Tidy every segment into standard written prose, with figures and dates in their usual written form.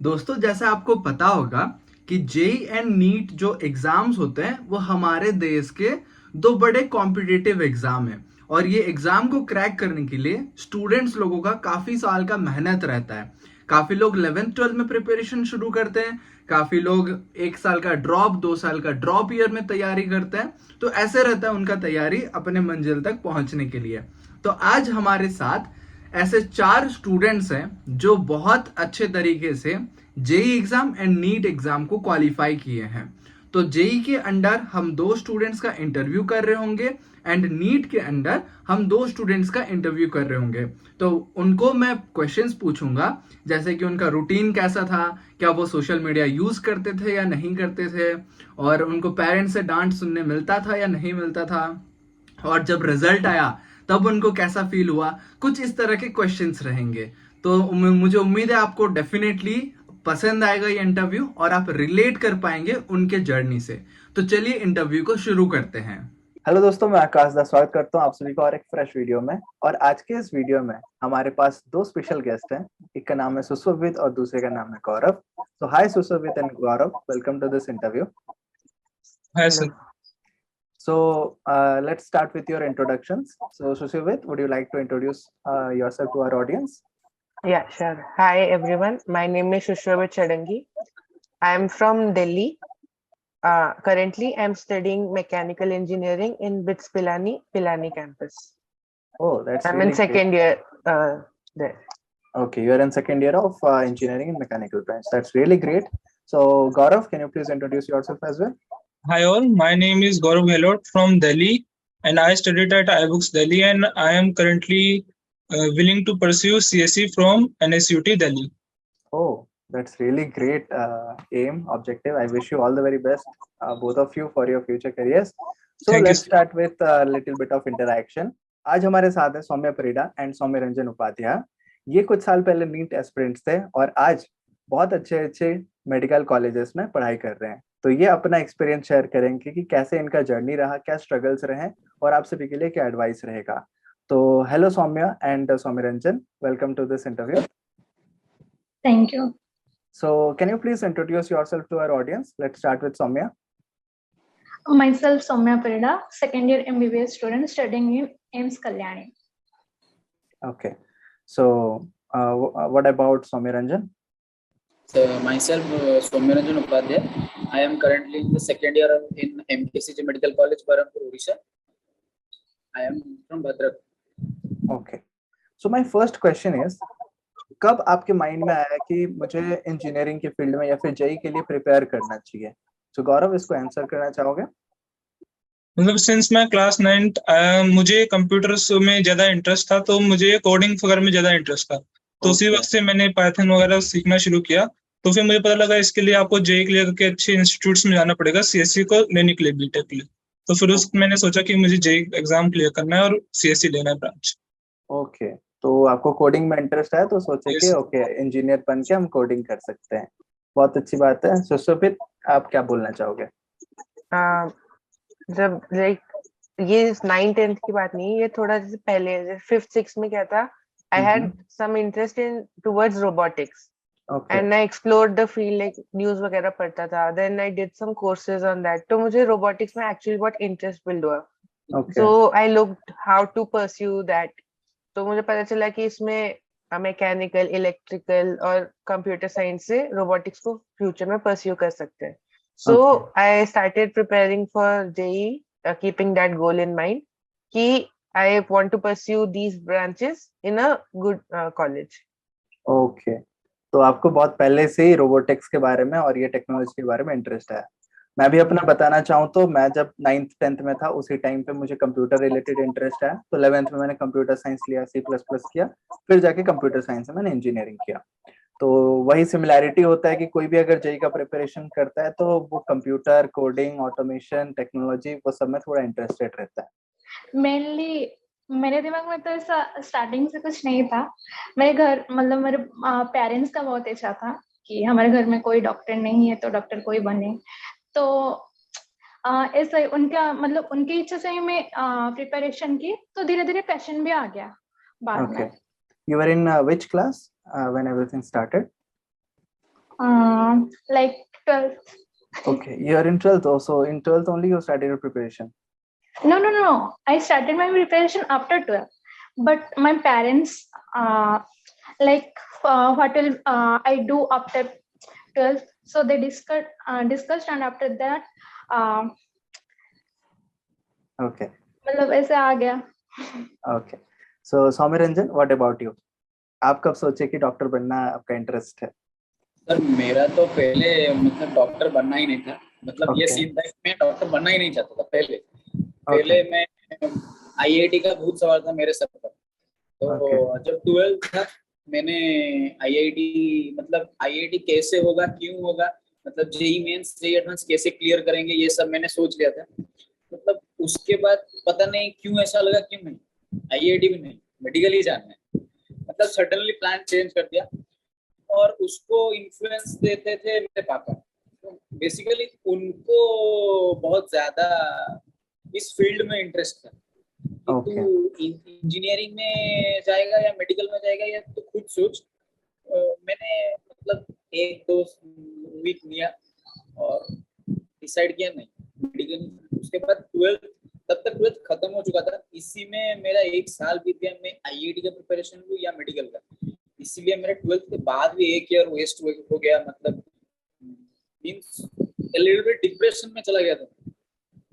दोस्तों, जैसा आपको पता होगा कि जेई एंड नीट जो एग्जाम्स होते हैं वो हमारे देश के दो बड़े कॉम्पिटिटिव एग्जाम हैं। और ये एग्जाम को क्रैक करने के लिए स्टूडेंट्स लोगों का काफी साल का मेहनत रहता है। काफी लोग 11th 12th में प्रिपरेशन शुरू करते हैं। काफी लोग 1 साल का ड्रॉप 2 साल का ड्रॉप ईयर में तैयारी करते हैं। तो ऐसे रहता है उनका तैयारी अपने मंजिल तक पहुंचने के लिए। तो आज हमारे साथ ऐसे 4 स्टूडेंट्स हैं जो बहुत अच्छे तरीके से JEE exam and NEET exam को क्वालिफाई किए हैं। तो जेई के अंडर हम 2 स्टूडेंट्स का इंटरव्यू कर रहे होंगे एंड नीट के अंडर हम 2 स्टूडेंट्स का इंटरव्यू कर रहे होंगे। तो उनको मैं क्वेश्चंस पूछूंगा, जैसे कि उनका रूटीन कैसा था, क्या वो सोशल मीडिया यूज करते थे या नहीं करते थे, और उनको पेरेंट्स से डांट सुनने मिलता था या नहीं मिलता था, और जब रिजल्ट आया तब उनको कैसा फील हुआ। कुछ इस तरह के क्वेश्चंस रहेंगे। तो मुझे उम्मीद है आपको डेफिनेटली पसंद आएगा ये इंटरव्यू और आप रिलेट कर पाएंगे उनके जर्नी से। तो चलिए इंटरव्यू को शुरू करते हैं। हेलो दोस्तों, मैं आकाश दास स्वागत करता हूं आप सभी का और एक फ्रेश वीडियो में। और आज के इस वीडियो में हमारे पास दो स्पेशल गेस्ट हैं। एक का नाम है सुशोभित और दूसरे का नाम है गौरव। तो hi Sushobhit and Gaurav, welcome to this interview. Hi, sir. So let's start with your introductions. So Sushobit, would you like to introduce yourself to our audience? Yeah, sure. Hi, everyone. My name is Shushobit Chadangi. I am from Delhi. Currently, I'm studying mechanical engineering in BITS Pilani campus. Oh, that's I'm really in second year there. Okay, you're in second year of engineering and mechanical branch. That's really great. So Gaurav, can you please introduce yourself as well? Hi all, my name is Gaurav Gehlot from Delhi and I studied at iBooks Delhi and I am currently willing to pursue CSE from NSUT Delhi. Oh, that's really great aim, objective. I wish you all the very best, both of you, for your future careers. So Thank you, let's sir. start with a little bit of interaction. आज हमारे साथ है Saumya Parida and Saumya Ranjan Upadhyay. ये कुछ साल पहले NEET aspirants थे और आज बहुत अच्छे अच्छे मेडिकल कॉलेजेस में पढ़ाई कर रहे हैं। तो ये अपना एक्सपीरियंस शेयर करेंगे कि कैसे इनका जर्नी रहा, क्या स्ट्रगल्स रहे और आप सभी के लिए क्या एडवाइस रहेगा। तो hello Saumya and Saumya Ranjan, welcome to this interview. Thank you. So can you please introduce yourself to our audience? Let's start with Soumya. Myself, Soumya Parida, second year MBBS student studying in AIMS Kalyani. Okay. So what about Soumya Ranjan? So myself, Soumya Ranjan Upadhyay. I am currently in the second year in MKCG Medical College, Berhampur, Odisha. I am from Bhadrak. Okay. So my first question is, कब आपके mind में आया कि मुझे engineering के field में या फिर जेई के लिए प्रिपेयर करना चाहिए? तो गौरव, इसको आंसर करना चाहोगे? मतलब सिंस मैं क्लास 9th मुझे कंप्यूटर्स में ज्यादा इंटरेस्ट था, तो मुझे कोडिंग वगैरह में ज्यादा इंटरेस्ट था। तो उसी वक्त से मैंने पाइथन वगैरह सीखना शुरू किया। तो फिर मुझे पता लगा इसके लिए आपको जेई क्लियर करके अच्छे इंस्टीट्यूट्स में जाना पड़ेगा सीएससी को लेने के लिए, बीटेक के लिए। तो फिर मैंने सोचा कि मुझे जेई एग्जाम क्लियर करना है और सीएससी लेना है ब्रांच। ओके, तो आपको कोडिंग में इंटरेस्ट है तो सोचे कि ओके इंजीनियर बन के हम कोडिंग कर सकते हैं। बहुत अच्छी बात है। सुशोभित, आप क्या बोलना चाहोगे? जब ये 9th-10th की बात नहीं, ये थोड़ा जैसे पहले 5th-6th में क्या था, I had some interest in towards robotics. Okay. And I explored the field, like news वगैरह पढ़ता था. Then I did some courses on that. तो मुझे robotics में actually बहुत interest build हुआ. Okay. So I looked how to pursue that. तो मुझे पता चला कि इसमें मैकेनिकल, इलेक्ट्रिकल और कंप्यूटर साइंस से रोबोटिक्स को फ्यूचर में परस्यू कर सकते हैं। So I started preparing for JEE, keeping that goal in mind कि I want to pursue these branches in a good college. Okay, तो आपको बहुत पहले से ही रोबोटिक्स के बारे में और ये टेक्नोलॉजी के बारे में इंटरेस्ट है। मैं भी अपना बताना चाहूँ तो मैं जब 9th-10th में था उसी टाइम पे मुझे कंप्यूटर रिलेटेड इंटरेस्ट है। तो 11th में मैंने कंप्यूटर साइंस लिया, C++ किया, फिर जाके कंप्यूटर साइंस में मैंने इंजीनियरिंग किया। तो वही सिमिलैरिटी होता है कि कोई भी अगर जेई का प्रिपरेशन करता है तो वो कंप्यूटर, कोडिंग, ऑटोमेशन, टेक्नोलॉजी, वो सब में थोड़ा इंटरेस्टेड रहता है। मेनली मेरे दिमाग में तो ऐसा स्टार्टिंग से कुछ नहीं था। मेरे घर मतलब मेरे पेरेंट्स का बहुत इच्छा था कि हमारे घर में कोई डॉक्टर नहीं है तो डॉक्टर कोई बने। तो ऐसा उनका मतलब उनकी इच्छा से ही मैं प्रिपरेशन की, तो धीरे धीरे पैशन भी आ गया बाद में। You were in which class when everything started? like 12th. Okay, you are in 12th also. In 12th only you started your preparation. No. I started my preparation after 12th, but my parents what will I do after 12th? So they discussed, and after that Okay. मतलब ऐसे आ गया. Okay. So Soumyaranjan, what about you? आप कब सोचे कि doctor बनना आपका interest है? सर मेरा तो पहले मतलब डॉक्टर बनना ही नहीं था, मतलब ये Okay. सीन था कि मैं डॉक्टर बनना ही नहीं चाहता था पहले मैं आईआईटी का भूत सवार था मेरे सर पर। तो जब 12th था मैंने आईआईटी मतलब आईआईटी कैसे होगा, क्यों होगा, मतलब जेई मेंस जेई एडवांस कैसे क्लियर करेंगे, ये सब मैंने सोच लिया था। मतलब उसके बाद पता नहीं क्यों ऐसा लगा, क्यों नहीं आईआईटी भी नहीं, मेडिकल ही जाना है, मतलब सडनली प्लान चेंज कर दिया। और उसको इन्फ्लुएंस देते थे मेरे पापा, तो बेसिकली उनको बहुत ज्यादा इस फील्ड में इंटरेस्ट था कि तू इंजीनियरिंग में जाएगा या मेडिकल में जाएगा या तू खुद सोच। मैंने मतलब 1-2 वीक लिया और डिसाइड किया नहीं मेडिकल। उसके बाद 12th, तब तक 12th खत्म हो चुका था, इसी में मेरा 1 साल बीत गया, मैं आईआईटी का प्रिपरेशन लूं या मेडिकल का, इसीलिए मेरे 12th के बाद भी 1 ईयर वेस्ट हो गया। मतलब means a little bit depression में चला गया था।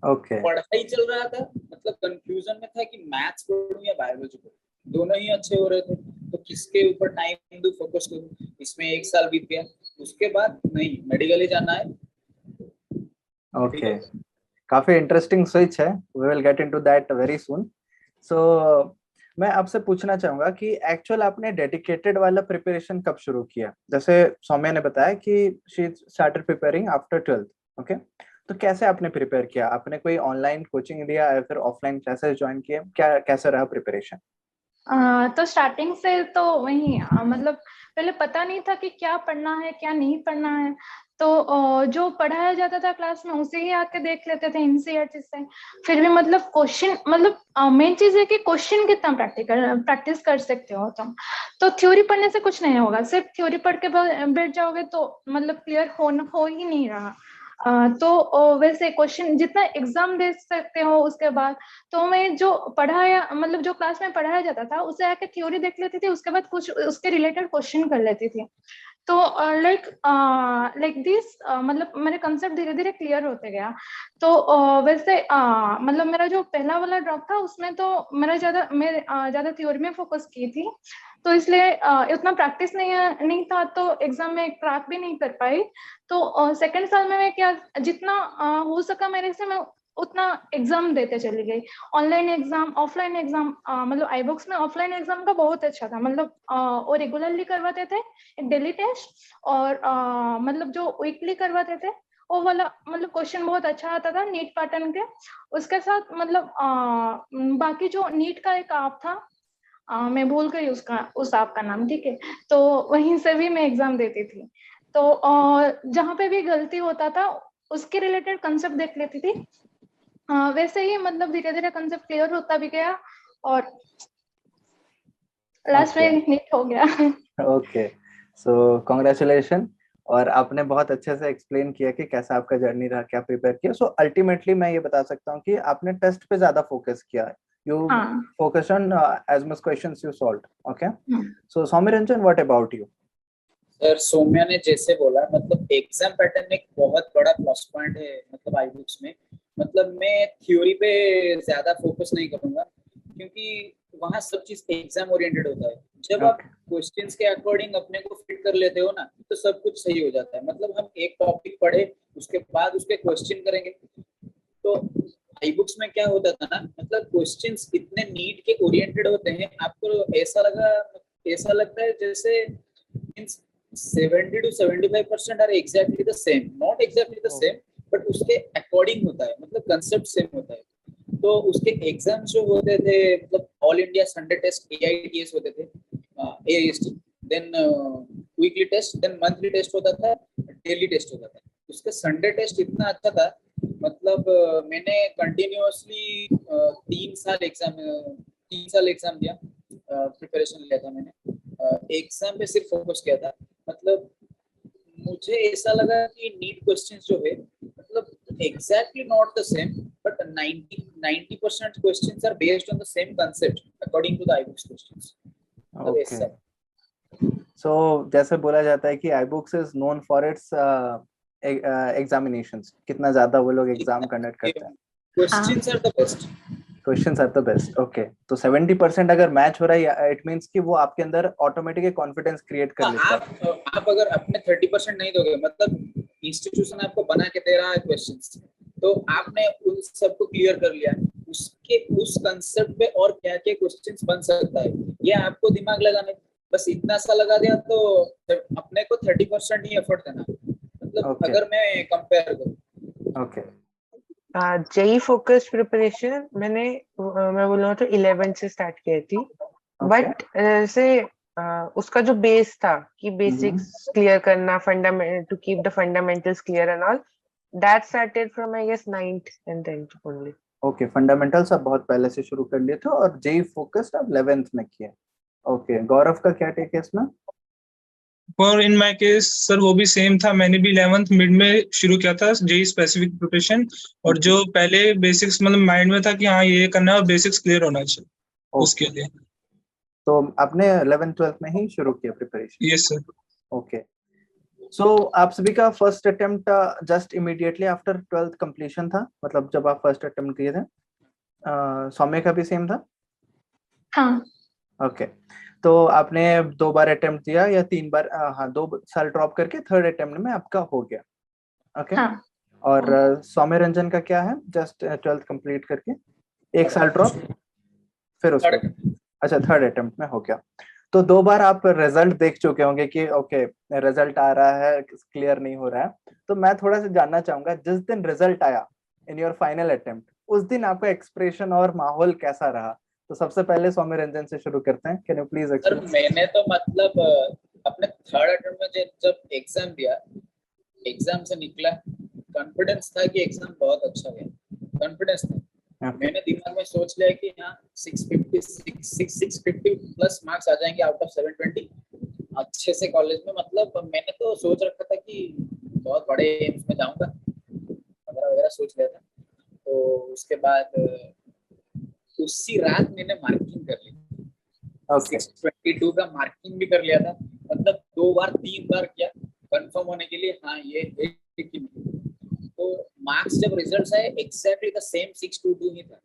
पढ़ाई चल रहा था, मतलब कंफ्यूजन में था कि मैथ्स पढ़ूं या बायोलॉजी पढ़ूं, दोनों ही अच्छे हो रहे थे, तो किसके ऊपर टाइम दूं, फोकस करूं। इसमें 1 साल बीत गया, उसके बाद नहीं मेडिकल ही जाना है। ओके, काफी इंटरेस्टिंग स्विच है, we will get into that very soon. So मैं आपसे पूछना चाहूंगा कि एक्चुअल आपने डेडिकेटेड वाला प्रिपरेशन कब शुरू किया? जैसे सौम्या ने बताया कि she started preparing after 12th, okay, तो कैसे आपने प्रिपेयर किया? आपने कोई ऑनलाइन कोचिंग लिया या फिर ऑफलाइन क्लासेस ज्वाइन किए? क्या कैसा रहा प्रिपरेशन? तो स्टार्टिंग से तो वही मतलब पहले पता नहीं था कि क्या पढ़ना है क्या नहीं पढ़ना है, तो जो पढ़ाया जाता था क्लास में उसे ही आके देख लेते थे एनसीईआरटी से। फिर भी मतलब क्वेश्चन मतलब मेन चीज है कि क्वेश्चन कितना प्रैक्टिस कर सकते हो तुम। तो थ्योरी पढ़ने से कुछ नहीं होगा, सिर्फ थ्योरी पढ़ के बैठ जाओगे तो मतलब क्लियर हो ही नहीं रहा। तो वैसे क्वेश्चन जितना एग्जाम दे सकते हो उसके बाद, तो मैं जो पढ़ाया मतलब जो क्लास में पढ़ाया जाता था उसे आके थ्योरी देख लेती थी, उसके बाद कुछ उसके रिलेटेड क्वेश्चन कर लेती थी। तो लाइक दिस मतलब मेरे कंसेप्ट धीरे धीरे क्लियर होते गया। तो वैसे मतलब मेरा जो पहला वाला ड्रॉप था उसमें तो मैं ज्यादा थ्योरी में फोकस की थी, तो इसलिए उतना प्रैक्टिस नहीं था, तो एग्जाम में क्रैक भी नहीं कर पाई। तो सेकंड साल में मैं क्या जितना हो सका मेरे से मैं उतना एग्जाम देते चली गई। ऑनलाइन एग्जाम ऑफलाइन एग्जाम मतलब आईबुक्स में ऑफलाइन एग्जाम का बहुत अच्छा था, मतलब वो रेगुलरली करवाते थे एक डेली टेस्ट, और मतलब जो वीकली करवाते थे वो वाला मतलब क्वेश्चन बहुत अच्छा आता था नीट पैटर्न के। उसके साथ मतलब बाकी जो नीट का एक ऐप था, मैं भूल गई उस ऐप का नाम, ठीक है, तो वहीं से भी मैं एग्जाम देती थी। तो जहाँ पे भी गलती होता था उसके रिलेटेड कंसेप्ट देख लेती थी। वैसे ही मतलब धीरे धीरे कंसेप्ट क्लियर होता भी गया और लास्ट में नीट हो गया। ओके, सो कांग्रेचुलेशन। और आपने बहुत अच्छे से एक्सप्लेन किया कि कैसा आपका जर्नी रहा, क्या प्रिपेयर किया। सो अल्टीमेटली मैं ये बता सकता हूँ कि आपने टेस्ट पे ज्यादा फोकस किया, you focus on as much questions you solved, okay. So Saumyaranjan, what about you? Sir Saumya ने जैसे बोला, मतलब एग्जाम पैटर्न एक बहुत बड़ा प्लस पॉइंट है मतलब आईबुक्स में। मतलब मैं थ्योरी पे ज्यादा फोकस नहीं करूंगा क्योंकि वहाँ सब चीज एग्जाम ओरिएंटेड होता है। जब आप क्वेश्चंस के अकॉर्डिंग अपने को फिट कर लेते हो ना, तो सब कुछ सही हो जाता है। मतलब हम एक टॉपिक पढ़े उसके बाद उसके क्वेश्चन करेंगे। तो आई बुक्स में क्या होता था ना, मतलब क्वेश्चंस इतने नीट के ओरिएंटेड होते हैं, आपको ऐसा लगता है जैसे 70 to 75% are exactly the same, not exactly the same, but उसके अकॉर्डिंग होता है, मतलब कंसेप्ट सेम होता है। तो उसके एग्जाम जो होते थे, मतलब all India Sunday test AITS होते थे, AIST, then weekly test, then monthly test होता था, डेली टेस्ट होता था। उसका संडे टेस्ट इतना अच्छा था, मतलब मैंने कंटिन्यूअसली 3 साल एग्जाम दिया, प्रिपरेशन लिया था मैंने, एग्जाम पे सिर्फ फोकस किया था। मतलब मुझे ऐसा लगा कि नीट क्वेश्चंस जो है मतलब exactly not the same, but 90% questions are based on the same concept according to the iBooks questions. मतलब ओके, ऐसा सो जैसे बोला जाता है कि iBooks is known for its examinations, कितना ज्यादा वो लोग एग्जाम कंडक्ट करते हैं, questions are the best. Questions are the best. Okay, तो 70% अगर मैच हो रहा है, इट मींस कि वो आपके अंदर ऑटोमेटिक कॉन्फिडेंस क्रिएट कर लेता है। आप अगर अपने 30% नहीं दोगे, मतलब इंस्टीट्यूशन आपको बना के दे रहा है क्वेश्चंस, तो आपने उन सबको क्लियर कर लिया, उसके उस कंसेप्ट पे और क्या क्या क्वेश्चंस बन सकता है ये आपको दिमाग लगाने, बस इतना सा लगा दिया तो अपने को 30% ही एफर्ट देना, मतलब Okay. अगर मैं कंपेयर करूँ। ओके, जेई फोकस्ड प्रिपरेशन मैं बोलूँ तो 11 से स्टार्ट की थी, बट जैसे उसका जो बेस था कि बेसिक्स क्लियर करना, fundamental to keep the fundamentals clear and all, that started from I guess 9th and 10th only. Okay, fundamentals आप बहुत पहले से शुरू कर लिए थे और जेई फोकस्ड आप 11th में किए। ओके, गौरव का क्या टेक है इसमें? और इन माय केस सर वो भी सेम था, मैंने भी 11th मिड में शुरू किया था जेई स्पेसिफिक प्रिपरेशन, और जो पहले बेसिक्स मतलब माइंड में था कि हाँ ये करना है और बेसिक्स क्लियर होना चाहिए उसके लिए। तो आपने 11th 12th में ही शुरू किया प्रिपरेशन? Yes sir. ओके, सो आप सभी का first attempt just immediately after 12th completion था, मतलब जब आप फर्स्ट अटेम्प्ट दिए थे? सौम्य का भी सेम था? हाँ, ओके, तो आपने 2 बार अटेम्प्ट दिया या 3 बार? हाँ, 2 साल ड्रॉप करके थर्ड अटेम्प्ट में आपका हो गया। ओके, हाँ, और सौम्य रंजन का क्या है? जस्ट 12th कंप्लीट करके 1 साल ड्रॉप, फिर उसके अच्छा थर्ड अटेम्प्ट में हो गया। तो 2 बार आप रिजल्ट देख चुके होंगे कि ओके रिजल्ट आ रहा है, क्लियर नहीं हो रहा है। तो मैं थोड़ा सा जानना चाहूंगा, जिस दिन रिजल्ट आया इन योर फाइनल अटेम्प्ट, उस दिन आपका एक्सप्रेशन और माहौल कैसा रहा? तो सबसे पहले सौम्य रंजन से शुरू करते हैं, can you please sir explain? मैंने तो मतलब अपने थर्ड अटेम्प्ट में जब एग्जाम दिया, एग्जाम से निकला, कॉन्फिडेंस था कि एग्जाम बहुत अच्छा गया, कॉन्फिडेंस था। मैंने दिमाग में सोच लिया कि हाँ 650 प्लस मार्क्स आ जाएंगे आउट ऑफ 720 अच्छे से कॉलेज में। मतलब मैंने तो सोच रखा था कि बहुत बड़े एम्स में जाऊंगा वगैरह वगैरह सोच लिया था। तो उसके बाद उसी रात मैंने मार्किंग कर ली, 622 का मार्किंग भी कर लिया था, मतलब 2 बार 3 बार किया कंफर्म होने के लिए, हाँ ये है कि नहीं। तो मार्क्स जब रिजल्ट्स आए एक्जैक्टली द सेम 622 ही था।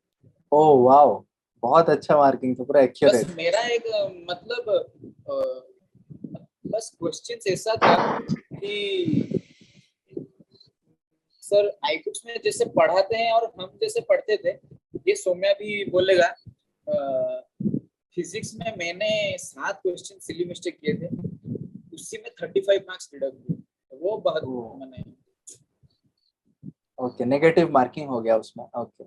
ओह वाओ, बहुत अच्छा मार्किंग था, पूरा एक्यूरेट। बस मेरा एक मतलब बस क्वेश्चन ऐसा था कि सर आईबुक्स में जैसे पढ़ाते हैं और हम जैसे पढ़ते थे, ये सौम्या भी बोलेगा, फिजिक्स में मैंने 7 क्वेश्चन सिली मिस्टेक किए थे, उसी में 35 मार्क्स डिडक्ट हुए, वो बहुत मैंने ओके, नेगेटिव मार्किंग हो गया उसमें। ओके,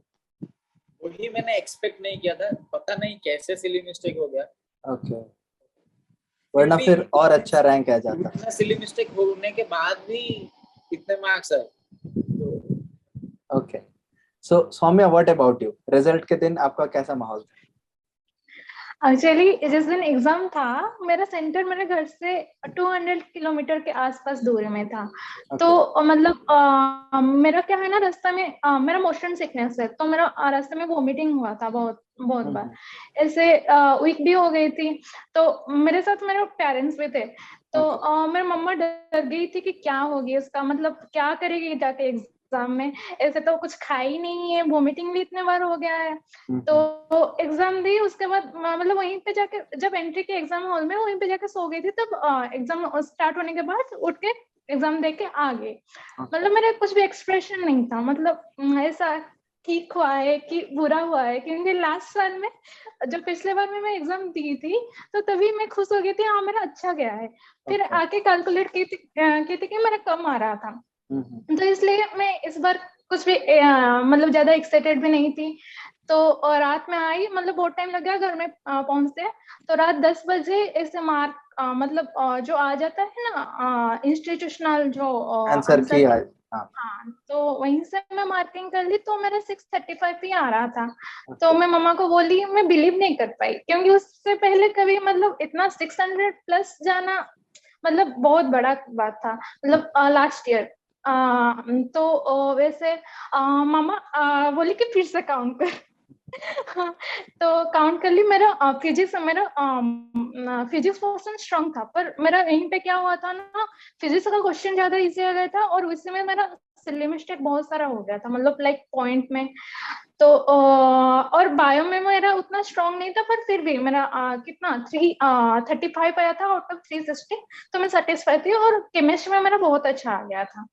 वही मैंने एक्सपेक्ट नहीं किया था, पता नहीं कैसे सिली मिस्टेक हो गया। ओके, वरना फिर और अच्छा रैंक आ जाता। इतना सिली मिस्टेक होने के बाद भी कितने मार्क्स आए। Okay, so Saumya what about you? Result के दिन आपका कैसा माहौल था? एक्चुअली जिस दिन एग्जाम था, मेरा सेंटर मेरे घर से 200 किलोमीटर के आसपास दूर में था। तो मतलब मेरा क्या है ना, रास्ते में मेरा मोशन सिकनेस है, तो मेरा रास्ते में वॉमिटिंग हुआ था बहुत बहुत बार, ऐसे वीक भी हो गई थी। तो मेरे साथ मेरे पेरेंट्स भी थे, तो मेरी मम्मा डर गई थी कि क्या होगी इसका, मतलब क्या करेगी जाके एग्जाम में, ऐसे तो कुछ खा ही नहीं है, वॉमिटिंग भी इतने बार हो गया है। तो एग्जाम दी, उसके बाद मतलब वहीं पे जाके जब एंट्री की एग्जाम हॉल में वहीं पे जाके सो गई थी, तब एग्जाम स्टार्ट होने के बाद उठ के एग्जाम दे के आ गई। मतलब मेरा कुछ भी एक्सप्रेशन नहीं था, मतलब ऐसा ठीक हुआ है कि बुरा हुआ है, क्योंकि लास्ट साल में जब पिछले बार में मैं एग्जाम दी थी तो तभी मैं खुश हो गई थी, हाँ मेरा अच्छा गया है। फिर आके कैलकुलेट की थी कि मेरा कम आ रहा था, तो इसलिए मैं इस बार कुछ भी मतलब ज्यादा एक्साइटेड भी नहीं थी। तो रात में आई, मतलब बहुत टाइम लग गया घर में पहुंचते, तो रात 10 बजे ऐसे मार्क मतलब जो आ जाता है ना इंस्टीट्यूशनल जो आंसर की। हाँ, तो वहीं से मैं मार्किंग कर ली, तो मेरा 635 ही आ रहा था। तो मैं मम्मा को बोली, मैं बिलीव नहीं कर पाई, क्योंकि उससे पहले कभी मतलब इतना 600 प्लस जाना मतलब बहुत बड़ा बात था, मतलब लास्ट ईयर। तो वैसे मामा बोले कि फिर से काउंट कर। तो काउंट कर ली। मेरा फिजिक्स पोर्शन स्ट्रांग था, पर मेरा यहीं पे क्या हुआ था ना, फिजिक्स का क्वेश्चन ज्यादा इजी आ गया था और उसमें मेरा सिली मिस्टेक बहुत सारा हो गया था, मतलब लाइक पॉइंट में। तो और बायो में मेरा उतना स्ट्रांग नहीं था, पर फिर भी मेरा कितना 35 आया था आउट ऑफ 360। तो मैं सेटिस्फाई थी। और केमिस्ट्री में मेरा बहुत अच्छा आ गया था,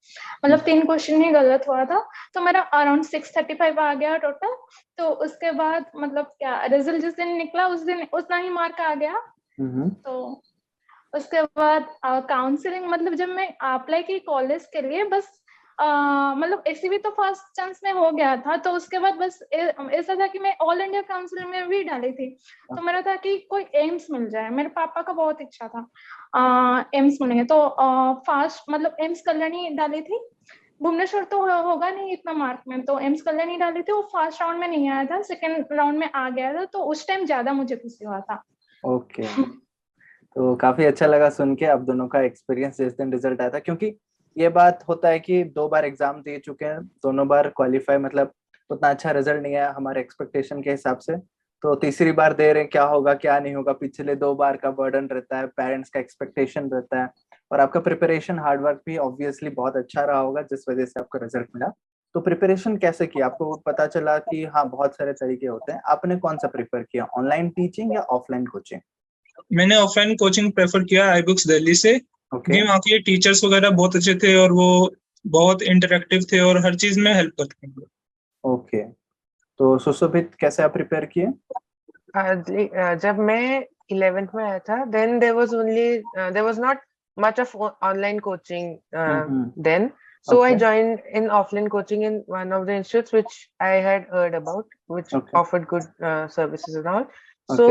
मतलब 3 क्वेश्चन ही गलत हुआ था, तो मेरा अराउंड 635 आ गया टोटल। तो उसके बाद मतलब क्या रिजल्ट जिस दिन निकला उस दिन उतना ही मार्क आ गया। तो उसके बाद काउंसलिंग, मतलब जब मैं अप्लाई की कॉलेज के लिए, बस मतलब ऐसी भी तो फर्स्ट चांस में हो गया था। तो उसके बाद बस ऐसा था कि मैं ऑल इंडिया काउंसिल में भी डाली थी। तो मेरा था कि कोई एम्स मिल जाए, मेरे पापा का बहुत इच्छा था एम्स मिलेंगे। तो फास्ट मतलब एम्स कल्याणी डाली थी। भुवनेश्वर तो होगा नहीं इतना मार्क में, तो एम्स कल्याणी डाली थी। वो फर्स्ट राउंड में नहीं आया था, सेकेंड राउंड में आ गया था। तो उस टाइम ज्यादा मुझे खुशी हुआ था। ओके, तो काफी अच्छा लगा सुन के आप दोनों का एक्सपीरियंस जिस दिन रिजल्ट आया था, क्योंकि ये बात होता है कि 2 बार एग्जाम दे चुके हैं, दोनों बार क्वालिफाई, मतलब उतना अच्छा रिजल्ट नहीं आया हमारे एक्सपेक्टेशन के हिसाब से। तो तीसरी बार दे रहे हैं, क्या होगा क्या नहीं होगा, पिछले 2 बार का बर्डन रहता है, पेरेंट्स का एक्सपेक्टेशन रहता है, और आपका प्रिपरेशन हार्डवर्क भी ऑब्वियसली बहुत अच्छा रहा होगा जिस वजह से आपका रिजल्ट मिला। तो प्रिपरेशन कैसे किया? आपको पता चला कि हाँ बहुत सारे तरीके होते हैं, आपने कौन सा प्रेफर किया, ऑनलाइन टीचिंग या ऑफलाइन कोचिंग? मैंने ऑफलाइन कोचिंग प्रेफर किया आई बुक्स दिल्ली से, ओके क्योंकि वहाँ के टीचर्स वगैरह बहुत अच्छे थे और वो बहुत इंटरेक्टिव थे और हर चीज में हेल्प करते थे। ओके, तो सुशोभित कैसे आप प्रिपेयर किए? जब मैं 11th में आया था, then there was not much of online coaching then. So I Okay. joined in offline coaching in one of the institutes which I had heard about, which Okay. offered good services and all. So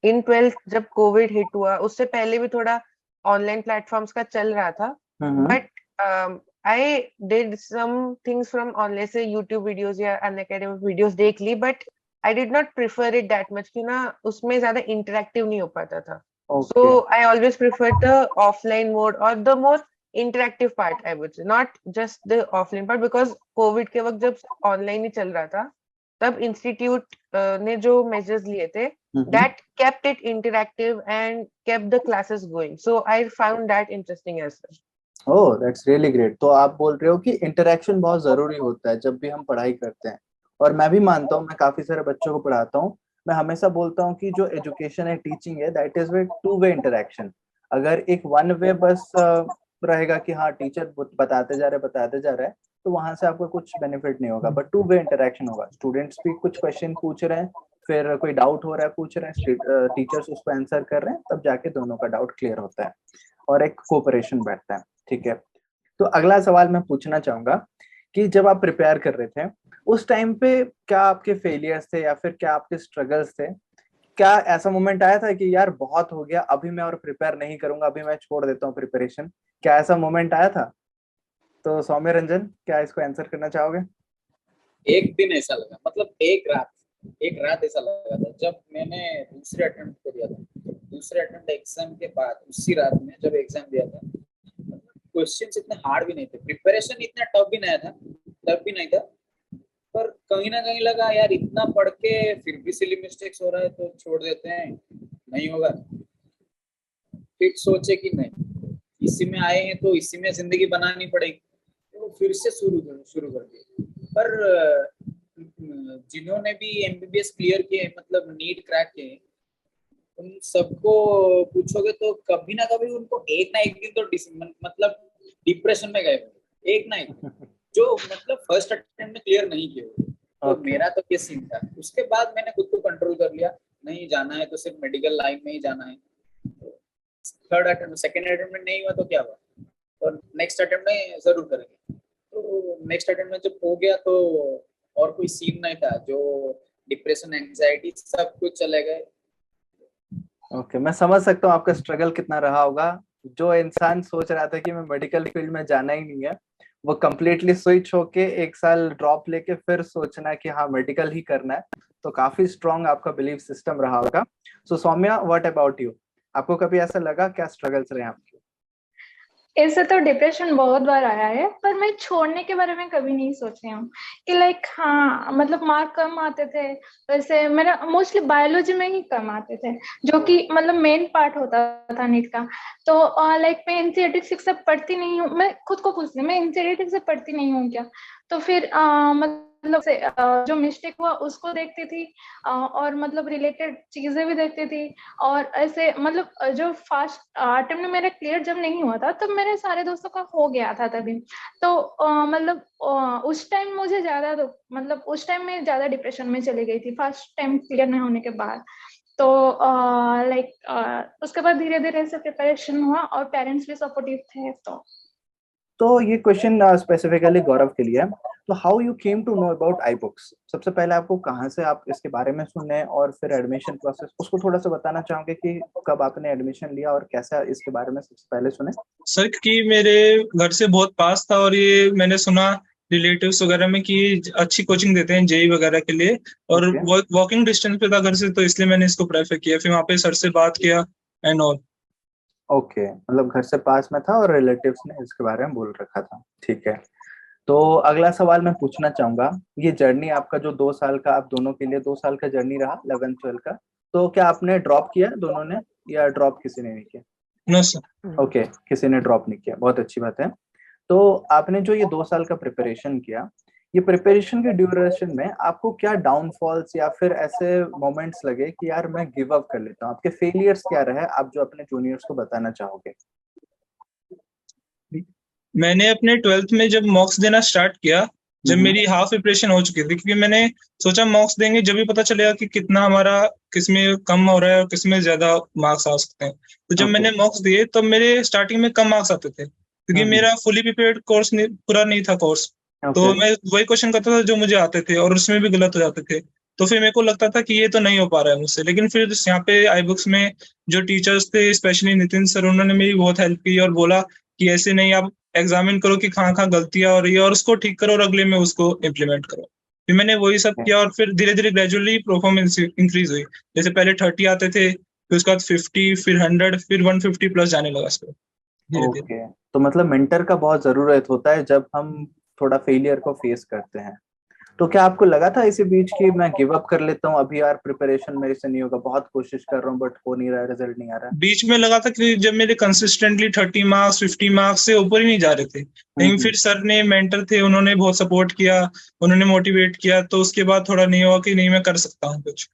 in 12th जब COVID hit हुआ, उससे पहले भी थोड़ा online platforms का चल रहा था, but I did some things from online, से YouTube videos या अनअकैडमी videos देख ली, but I did not prefer it that much क्यों ना उसमें ज्यादा interactive नहीं हो पाता था. Okay. So I always prefer the offline mode or the more interactive part, I would say, not just the offline part, because COVID के वक्त जब online ही चल रहा था, तब institute ने जो measures लिए थे, that kept it interactive and kept the classes going. So I found that interesting as well. Oh, that's really great. तो आप बोल रहे हो कि इंटरेक्शन बहुत जरूरी होता है जब भी हम पढ़ाई करते हैं, और मैं भी मानता हूँ, मैं काफी सारे बच्चों को पढ़ाता हूँ, मैं हमेशा बोलता हूँ कि जो एजुकेशन है, टीचिंग है, that is way two way interaction. अगर एक 1-वे बस रहेगा कि हाँ टीचर बताते जा रहे हैं, तो वहां से आपको कुछ बेनिफिट नहीं होगा, बट 2-वे इंटरेक्शन होगा। स्टूडेंट्स भी कुछ क्वेश्चन पूछ रहे हैं, फिर कोई डाउट हो रहा है पूछ रहे हैं, टीचर्स उसको आंसर कर रहे हैं, तब जाके दोनों का डाउट क्लियर होता है और एक कोऑपरेशन बैठता है। ठीक है, तो अगला सवाल मैं पूछना चाहूंगा कि जब आप प्रिपेयर कर रहे थे उस टाइम पे क्या आपके फेलियर्स थे या फिर क्या आपके स्ट्रगल्स थे? क्या ऐसा मोमेंट आया था कि यार बहुत हो गया, अभी मैं और प्रिपेयर नहीं करूंगा, अभी मैं छोड़ देता हूँ प्रिपरेशन? क्या ऐसा मोमेंट आया था? तो सौम्य रंजन, क्या इसको आंसर करना चाहोगे? एक दिन ऐसा लगा, मतलब एक रात ऐसा लगा था जब मैंने दूसरे अटेम्प्ट को दिया था। दूसरे अटेम्प्ट एग्जाम के बाद उसी रात में जब एग्जाम दिया था, क्वेश्चंस इतने हार्ड भी नहीं थे, प्रिपरेशन इतना टफ भी नहीं था, पर कहीं ना कहीं लगा यार इतना पढ़ के फिर भी सिली मिस्टेक्स हो रहा है तो छोड़ देते हैं, नहीं होगा। फिर सोचे कि नहीं, इसी में आए हैं तो इसी में जिंदगी बनानी पड़ेगी, तो फिर से शुरू कर दिया। पर जिन्होंने भी एमबीबीएस क्लियर किए, मतलब नीट क्रैक किए, उन सबको पूछोगे तो कभी ना कभी उनको एक ना एक दिन तो मतलब डिप्रेशन में गए, एक ना एक, जो मतलब फर्स्ट अटेम्प्ट में क्लियर नहीं किए। तो मेरा तो ये सीन था। उसके बाद मैंने खुद को कंट्रोल कर लिया, नहीं जाना है तो सिर्फ मेडिकल लाइन में ही जाना है। थर्ड अटेम्प्ट, सेकेंड अटेम्प्ट में नहीं हुआ तो क्या हुआ, तो नेक्स्ट अटेम्प्ट में जरूर करेंगे। तो नेक्स्ट अटेम्प्ट में जब हो गया तो और कोई सीन नहीं था, जो डिप्रेशन, एंजाइटी सब कुछ चले गए। ओके, मैं समझ सकता हूँ आपका स्ट्रगल कितना रहा होगा। जो इंसान सोच रहा था कि मैं मेडिकल फील्ड में जाना ही नहीं है, वो कम्प्लीटली स्विच होके 1 साल ड्रॉप लेके फिर सोचना है कि हाँ मेडिकल ही करना है, तो काफी स्ट्रॉन्ग आपका बिलीफ सिस्टम रहा होगा। सो सौम्या, व्हाट अबाउट यू? आपको कभी ऐसा लगा, क्या स्ट्रगल्स रहे आपके? ऐसे तो डिप्रेशन बहुत बार आया है, पर मैं छोड़ने के बारे में कभी नहीं सोची हूँ कि लाइक हाँ मतलब मार्क कम आते थे, वैसे मेरा मोस्टली बायोलॉजी में ही कम आते थे, जो कि मतलब मेन पार्ट होता था नीट का। तो लाइक मैं एनसीईआरटी से पढ़ती नहीं हूँ, मैं खुद को पूछती हूँ मैं एनसीईआरटी से पढ़ती नहीं हूँ क्या। तो फिर मतलब से जो मिस्टेक हुआ उसको देखती थी, और मतलब रिलेटेड चीजें भी देखती थी। और ऐसे मतलब जो फास्ट अटेम्प्ट में मेरा क्लियर जब नहीं हुआ था तब मेरे सारे दोस्तों का हो गया था तभी। तो मतलब उस टाइम मुझे ज्यादा मतलब उस टाइम में ज्यादा डिप्रेशन में चली गई थी फर्स्ट टाइम क्लियर नहीं होने के बाद। तो लाइक उसके बाद धीरे धीरे ऐसे प्रिपरेशन हुआ और पेरेंट्स भी सपोर्टिव थे। तो ये क्वेश्चन स्पेसिफिकली गौरव के लिए है। तो how you came to know about I books? सबसे पहले आपको कहाँ से आप इसके बारे में सुने, और फिर एडमिशन प्रोसेस उसको थोड़ा सा बताना चाहोगे कि कब आपने एडमिशन लिया और कैसे इसके बारे में सबसे पहले सुने? सर कि मेरे घर से बहुत पास था, और ये मैंने सुना रिलेटिव्स वगैरह में कि अच्छी कोचिंग देते हैं जेई वगैरह के लिए, और Okay. वॉकिंग डिस्टेंस पे था घर से, तो इसलिए मैंने इसको प्रेफर किया। फिर वहाँ पे सर से बात किया एंड ऑल। ओके, मतलब घर से पास में था और रिलेटिव्स ने इसके बारे में बोल रखा था, ठीक है। तो अगला सवाल मैं पूछना चाहूंगा, ये जर्नी आपका जो 2 साल का, आप दोनों के लिए 2 साल का जर्नी रहा 11th 12th का, तो क्या आपने ड्रॉप किया दोनों ने, या ड्रॉप किसी ने नहीं किया? No sir. ओके, किसी ने ड्रॉप नहीं किया, बहुत अच्छी बात है। तो आपने जो ये 2 साल का प्रिपरेशन किया, ये प्रिपरेशन के ड्यूरेशन में आपको क्या डाउनफॉल्स या फिर ऐसे मोमेंट्स लगे कि यार मैं गिव अप कर लेता हूँ? आपके फेलियर्स क्या रहे, आप जो अपने जूनियर्स को बताना चाहोगे? मैंने अपने 12th में जब मॉक्स देना स्टार्ट किया, जब हम्म। मेरी हाफ प्रिपरेशन हो चुकी थी, क्योंकि मैंने सोचा मॉक्स देंगे जब भी पता चलेगा कि कितना हमारा किसमें कम हो रहा है और किसमें ज्यादा मार्क्स आ सकते हैं। तो जब ओके। मैंने मॉक्स दिए तो मेरे स्टार्टिंग में कम मार्क्स आते थे, क्योंकि मेरा फुली प्रिपेयर्ड कोर्स पूरा नहीं था कोर्स। तो ओके। मैं वही क्वेश्चन करता था जो मुझे आते थे, और उसमें भी गलत हो जाते थे। तो फिर मेरे को लगता था कि ये तो नहीं हो पा रहा है मुझसे। लेकिन फिर यहाँ पे आई बुक्स में जो टीचर्स थे, स्पेशली नितिन सर, उन्होंने मेरी बहुत हेल्प की और बोला कि ऐसे नहीं, आप एग्जामिन करो कि कहाँ कहाँ गलतियां हो रही है और उसको ठीक करो और अगले में उसको इम्प्लीमेंट करो। फिर मैंने वही सब किया, और फिर धीरे धीरे ग्रेजुअली परफॉर्मेंस इंक्रीज हुई। जैसे पहले 30 आते थे, फिर उसके बाद 50, फिर 100, फिर 150 प्लस जाने लगा इसको धीरे धीरे। ओके, तो मतलब मेंटर का बहुत जरूरत होता है जब हम थोड़ा फेलियर को फेस करते हैं। तो क्या आपको लगा था इसी बीच कि मैं गिव अप कर लेता हूँ, अभी यार प्रिपरेशन मेरे से नहीं होगा, बहुत कोशिश कर रहा हूँ बट हो नहीं रहा है, रिजल्ट नहीं आ रहा बीच में लगा था कि जब मेरे कंसिस्टेंटली 30 मार्क्स 50 मार्क्स से ऊपर ही नहीं जा रहे थे, है? लेकिन फिर सर ने, मेंटर थे, उन्होंने बहुत सपोर्ट किया, उन्होंने मोटिवेट किया, तो उसके बाद थोड़ा नहीं हुआ कि नहीं मैं कर सकता हूँ कुछ।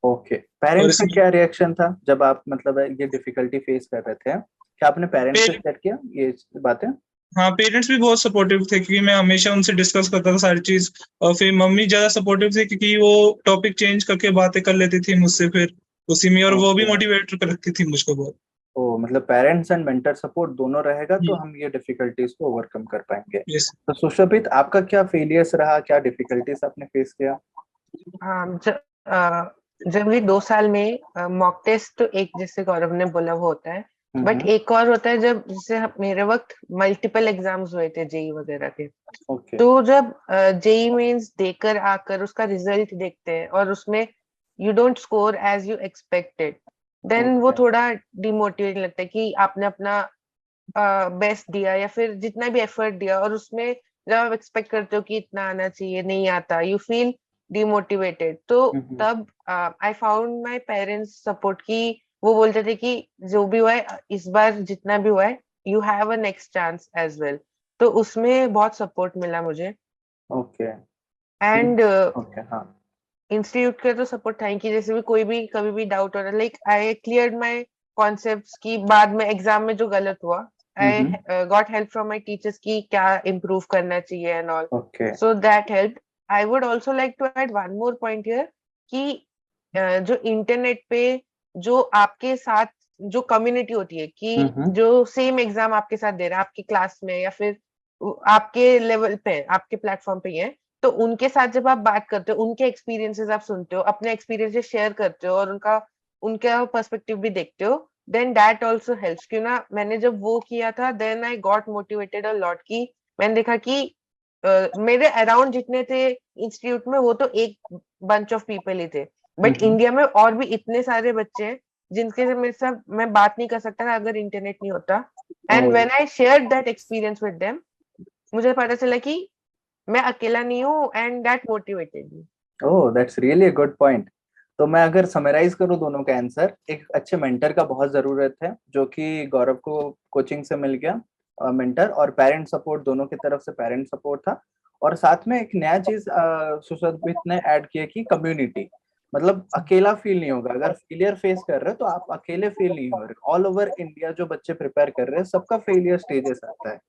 ओके, और पेरेंट्स का इसी क्या रिएक्शन था जब आप मतलब ये डिफिकल्टी फेस कर रहे थे? क्या आपने पेरेंट्स से शेयर किया ये बातें? हाँ, पेरेंट्स भी बहुत सपोर्टिव थे, क्योंकि मैं हमेशा उनसे डिस्कस करता था सारी चीज। और फिर मम्मी ज्यादा सपोर्टिव थी, क्योंकि वो टॉपिक चेंज करके बातें कर लेती थी मुझसे फिर उसी में, और वो भी ओके। मोटिवेट करती थी मुझको बहुत। ओ, मतलब पेरेंट्स एंड मेंटर सपोर्ट दोनों रहेगा तो हम्म, हम ये डिफिकल्टीज को ओवरकम कर पाएंगे। यस। तो सुशोभित, आपका क्या फेलियर्स रहा, क्या डिफिकल्टीज आपने फेस किया? हाँ जब भी 2 साल में मॉक टेस्ट तो एक, जैसे गौरव ने बोला, वो होता है। बट एक और होता है जब, जैसे मेरे वक्त मल्टीपल एग्जाम्स हुए थे जेई वगैरह के। ओके। तो जब जेई मेंस देकर आकर उसका रिजल्ट देखते हैं और उसमें you don't score as you expected, then वो ओके। थोड़ा डिमोटिवेटिंग लगता है कि आपने अपना बेस्ट दिया या फिर जितना भी एफर्ट दिया, और उसमें जब आप एक्सपेक्ट करते हो कि इतना आना चाहिए, नहीं आता, यू फील डिमोटिवेटेड। तो तब I found my parents support की, वो बोलते थे कि जो भी हुआ है इस बार, जितना भी हुआ है, you have a next chance as well. तो उसमें बहुत सपोर्ट मिला मुझे। ओके। And okay. हाँ। इंस्टीट्यूट का तो सपोर्ट था ही, कि जैसे भी कोई भी कभी भी डाउट हो रहा, like I cleared my concepts की, बाद में एग्जाम में जो गलत हुआ, I got help from my teachers की क्या इम्प्रूव करना चाहिए and all. Okay. So that help. I would also like to add one more point here, कि जो इंटरनेट पे जो आपके साथ जो कम्युनिटी होती है, कि जो सेम एग्जाम आपके साथ दे रहा है आपकी क्लास में, या फिर आपके लेवल पे, आपके प्लेटफॉर्म पे ही है, तो उनके साथ जब आप बात करते हो, उनके एक्सपीरियंसेस आप सुनते हो, अपने एक्सपीरियंसेस शेयर करते हो, और उनका पर्सपेक्टिव भी देखते हो, देन दैट ऑल्सो हेल्प्स। क्यों ना, मैंने जब वो किया था, then I got motivated a lot, की मैंने देखा कि मेरे अराउंड जितने थे इंस्टीट्यूट में, वो तो एक बंच ऑफ पीपल ही थे, बट इंडिया में और भी इतने सारे बच्चे हैं जिनके से मेरे साथ मैं बात नहीं कर सकता था अगर इंटरनेट नहीं होता। And when I shared that experience with them, मुझे पता चला कि मैं अकेला नहीं हूँ, and that motivated me. Oh, that's really a good point. तो मैं अगर समराइज करूँ दोनों का आंसर, एक अच्छे मेंटर का बहुत जरूरत है, जो कि गौरव को कोचिंग से मिल गया, मेंटर, और पेरेंट सपोर्ट, दोनों की तरफ से पेरेंट सपोर्ट था। और साथ में एक नया चीज सुशोभित ने ऐड किया कि कम्युनिटी, मतलब अकेला फील नहीं होगा। अगर फेलियर फेस कर रहे हो तो आप अकेले फील नहीं हो रहे। ऑल ओवर इंडिया जो बच्चे प्रिपेयर कर रहे हैं, सबका फेलियर स्टेजेस आता है।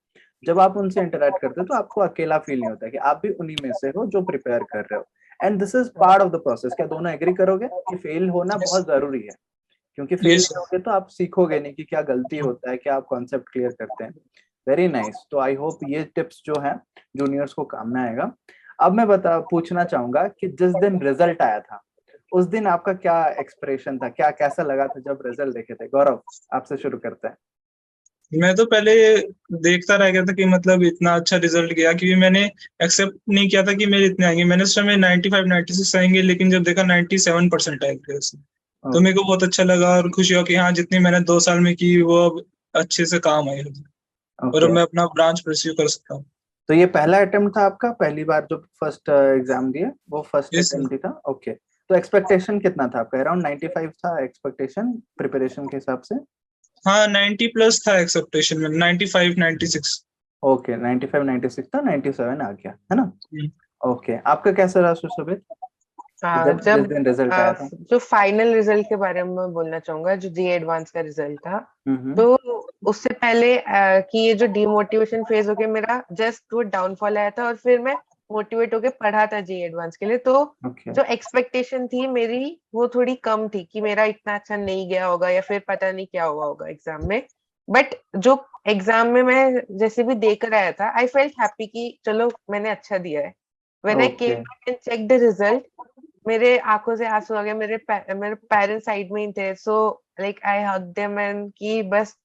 जब आप उनसे इंटरेक्ट करते हो तो आपको अकेला फील नहीं होता कि आप भी उन्हीं में से हो जो प्रिपेयर कर रहे हो। And this is part of the process. क्या दोनों एग्री करोगे कि फेल होना Yes. बहुत जरूरी है? क्योंकि फेल Yes, नहीं होगे तो आप सीखोगे नहीं कि क्या गलती होता है, क्या आप कॉन्सेप्ट क्लियर करते हैं। Very nice. तो आई होप ये टिप्स जो है जूनियर्स को काम में आएगा। अब मैं पूछना चाहूंगा कि जिस दिन रिजल्ट आया था, उस दिन आपका क्या एक्सप्रेशन था, क्या कैसा लगा था जब रिजल्ट देखे थे? गौरव, आपसे शुरू करते हैं। मैं तो पहले देखता रह गया था कि मतलब इतना अच्छा रिजल्ट गया, क्योंकि मैंने एक्सेप्ट नहीं किया था कि मेरे इतने आएंगे। मैंने उस समय 95 96 आएंगे, लेकिन जब देखा 97% आए थे उसमें, तो मेरे को बहुत अच्छा लगा और खुशी हुआ कि हाँ, जितनी मैंने 2 साल में की वो अब अच्छे से काम आई मुझे, और अब ओके, मैं अपना ब्रांच परस्यू कर सकता हूँ। तो ये पहला अटेम्प्ट था आपका? पहली बार जो फर्स्ट एग्जाम दिए वो फर्स्ट Yes, sir. अटेम्प्ट ही था? ओके, तो एक्सपेक्टेशन कितना था आपका? अराउंड 95 था एक्सपेक्टेशन प्रिपरेशन के हिसाब से? हाँ, 90 प्लस था एक्सेप्टेशन में, 95 96। ओके, 95 96 था, 97 आ गया है ना? ओके, आपका कैसा रहा सुशोभित जब जिस जब दिन रिजल्ट आया था? जो फाइनल रिजल्ट के बारे में मैं बोलना चाहूंगा, जो जे एडवांस का रिजल्ट था, हम्म, तो उससे पहले कि ये जो डिमोटिवेशन फेज हो गया मेरा, जस्ट वो डाउनफॉल आया था, और फिर मैं मोटिवेट होके पढ़ा था जे एडवांस के लिए। तो ओके, जो एक्सपेक्टेशन थी मेरी, वो थोड़ी कम थी कि मेरा इतना अच्छा नहीं गया होगा या फिर पता नहीं क्या हुआ होगा एग्जाम में। बट जो एग्जाम में मैं जैसे भी देकर आया था, आई फेल्ट हैप्पी कि चलो मैंने अच्छा दिया है। When I came okay, back and check the result, मेरे आंखों से आंसू आ गए। मेरे पेरेंट्स साइड में ही थे, so like I hug them, and कि बस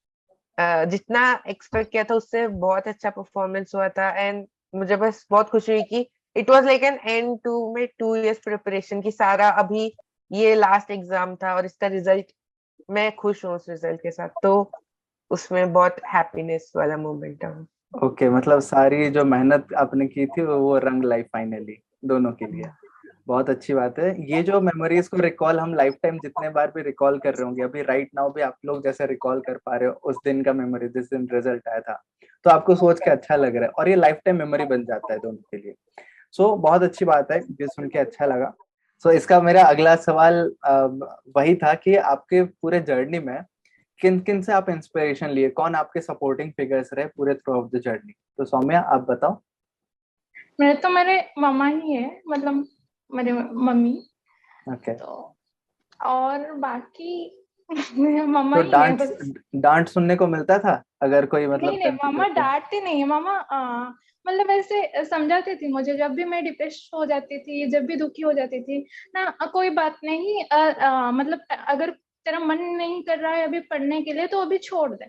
जितना एक्सपेक्ट किया था उससे बहुत अच्छा परफॉर्मेंस हुआ था। एंड मुझे बस बहुत खुशी हुई कि it was like an end to में 2 इयर्स प्रिपरेशन की। सारा अभी ये लास्ट एग्जाम था और इसका रिजल्ट, मैं खुश हूँ उस रिजल्ट के साथ, तो उसमें बहुत हैप्पीनेस वाला मोमेंट था। ओके, मतलब सारी जो मेहनत आपने की थी वो रंग लाई फाइनली दोनों के लिए। बहुत अच्छी बात है। ये जो मेमोरीज को रिकॉल हम लाइफ टाइम जितने बार भी रिकॉल कर रहे होंगे, अभी राइट नाउ भी आप लोग जैसे रिकॉल कर पा रहे हो उस दिन का मेमोरी, जिस दिन रिजल्ट आया था, तो आपको सोच के अच्छा लग रहा है और ये लाइफ टाइम मेमोरी बन जाता है दोनों के लिए। सो बहुत अच्छी बात है, ये सुन के अच्छा लगा। सो इसका मेरा अगला सवाल वही था कि आपके पूरे जर्नी में किन किन से आप इंस्पिरेशन लिए, कौन आपके सपोर्टिंग फिगर्स रहे पूरे थ्रू ऑफ द जर्नी? तो सौम्या, आप बताओ। मेरे मम्मा ही है, मतलब मेरे मम्मी। ओके, तो और बाकी मम्मा तो ही है बस। डांट सुनने को मिलता था अगर कोई मतलब नहीं, गलती मामा करते? डांटती नहीं है। मामा मतलब ऐसे समझाती थी मुझे, जब भी मैं डिप्रेस हो जाती थी, जब भी दुखी हो जाती थी ना, कोई बात नहीं, मतलब अगर तेरा मन नहीं कर रहा है अभी पढ़ने के लिए तो अभी छोड़ दे।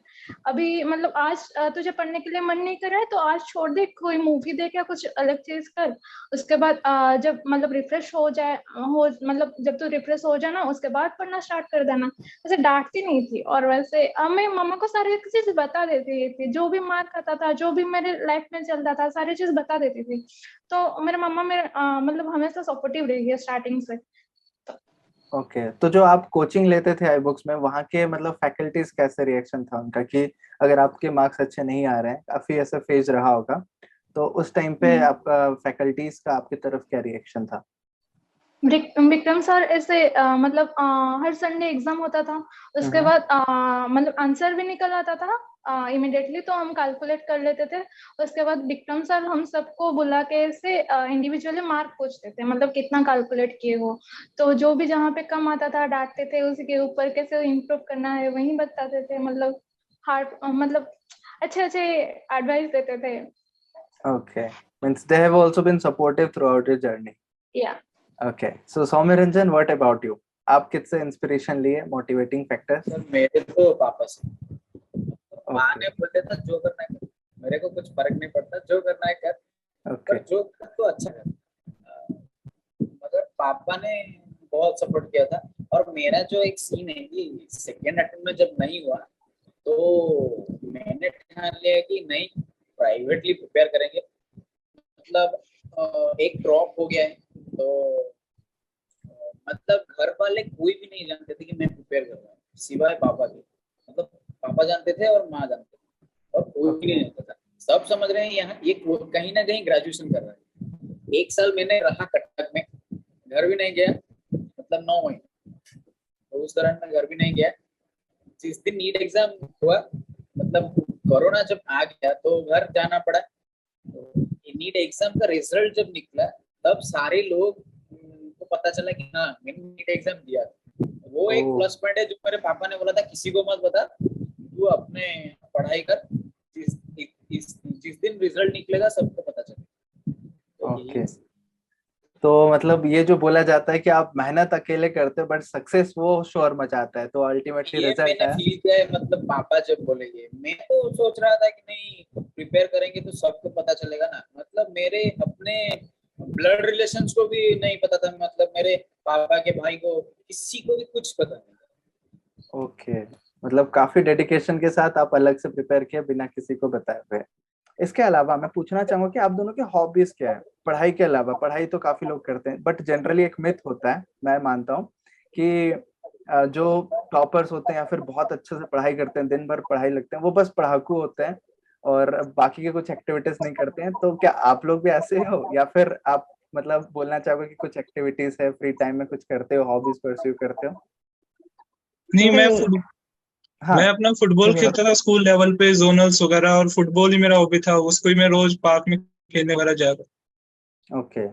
अभी मतलब आज तुझे पढ़ने के लिए मन नहीं कर रहा है तो आज छोड़ दे, कोई मूवी देख या कुछ अलग चीज कर। उसके बाद जब मतलब रिफ्रेश हो जाए, मतलब जब तू रिफ्रेश हो जाए ना, उसके बाद पढ़ना स्टार्ट कर देना। वैसे डांटती नहीं थी, और वैसे मैं मम्मा को सारी चीज बता देती थी, जो भी मार्क आता था, जो भी मेरे लाइफ में चलता था, सारी चीज बता देती थी। तो मेरे मम्मा मेरे मतलब हमेशा सपोर्टिव रही है स्टार्टिंग से। ओके, तो जो आप कोचिंग लेते थे आई बुक्स में, वहाँ के मतलब फैकल्टीज कैसे रिएक्शन था उनका कि अगर आपके मार्क्स अच्छे नहीं आ रहे हैं, काफी ऐसा फेज रहा होगा, तो उस टाइम पे आपका फैकल्टीज का आपकी तरफ क्या रिएक्शन था? विक्रम सर ऐसे मतलब हर संडे एग्जाम होता था, उसके बाद मतलब आंसर भी निकल आता था इमिडिएटली, तो हम कैलकुलेट कर लेते थे। उसके बाद विक्रम सर हम सबको बुला के ऐसे इंडिविजुअली मार्क पूछते थे, मतलब कितना कैलकुलेट किए हो। तो जो भी जहाँ पे कम आता था डांटते थे, उसके ऊपर कैसे इम्प्रूव करना है वही बताते थे। मतलब हार्ड मतलब अच्छे अच्छे एडवाइस देते थे। Okay, means they have also been supportive throughout your journey. Yeah okay, so Saumya Ranjan, what about you? आप किससे इंस्पिरेशन लिए, मोटिवेटिंग फैक्टर? सर मेरे तो पापा से। माँ ने बोलते था जो करना है कर, मेरे को कुछ फर्क नहीं पड़ता, जो करना है कर, ओके, पर जो कर तो अच्छा कर। मगर पापा ने बहुत सपोर्ट किया था। और मेरा जो एक सीन है कि सेकेंड अटेम्प्ट में जब नहीं हुआ तो मैंने ठान लिया कि नहीं, प्राइवेटली प्रिपेयर करेंगे। मतलब एक ड्रॉप हो गया है तो मतलब घर वाले कोई भी नहीं जानते थे कि मैं प्रिपेयर कर रहा हूँ सिवाय पापा के। मतलब पापा जानते थे और माँ जानते थे और कोई भी नहीं जानता था। सब समझ रहे हैं यहाँ ये कहीं ना कहीं ग्रेजुएशन कर रहा है। एक साल मैंने रहा कटक में, घर भी नहीं गया, मतलब 9 महीने, तो उस दौरान मैं घर भी नहीं गया। जिस दिन नीट एग्जाम हुआ, मतलब कोरोना जब आ गया तो घर जाना पड़ा। तो नीट एग्जाम का रिजल्ट जब निकला तब सारे लोग को पता चला कि हाँ मैंने नीट एग्जाम दिया। वो एक प्लस पॉइंट है जो मेरे पापा ने बोला था किसी को मत बता, तू अपने पढ़ाई कर, जिस दिन रिजल्ट निकलेगा सबको पता चलेगा। तो ओके, तो मतलब ये जो बोला जाता है कि आप मेहनत अकेले करते हो बट सक्सेस वो शोर मचाता है, तो अल्टीमेटली ये रिजल्ट मैंने है। फील किया है। मतलब पापा जब बोलेंगे, मैं तो सोच रहा था कि नहीं प्रिपेयर करेंगे तो सबको पता चलेगा ना। मतलब मेरे अपने ब्लड रिलेशंस को भी नहीं पता था, मतलब मेरे पापा के भाई को किसी को भी कुछ पता नहीं। ओके, मतलब काफी डेडिकेशन के साथ आप अलग से प्रिपेयर किया बिना किसी को बताए हुए। इसके अलावा मैं पूछना चाहूंगा कि आप दोनों की हॉबीज क्या है पढ़ाई के अलावा? पढ़ाई तो काफी लोग करते हैं बट जनरली एक मिथ होता है, मैं मानता हूँ कि जो टॉपर्स होते हैं या फिर बहुत अच्छे से पढ़ाई करते हैं, दिन भर पढ़ाई लगते हैं, वो बस पढ़ाकू होते हैं और बाकी के कुछ एक्टिविटीज नहीं करते हैं। तो क्या आप लोग भी ऐसे हो या फिर आप मतलब बोलना चाहोगे कि कुछ एक्टिविटीज है, फ्री टाइम में कुछ करते हो, हॉबीज परस्यू करते हो? नहीं, नहीं हाँ, मैं अपना फुटबॉल खेलता था स्कूल लेवल पे, जोनल्स वगैरह, और फुटबॉल ही मेरा हॉबी था। उसको ही मैं रोज पार्क में खेलने वगैरह जाता, ओके।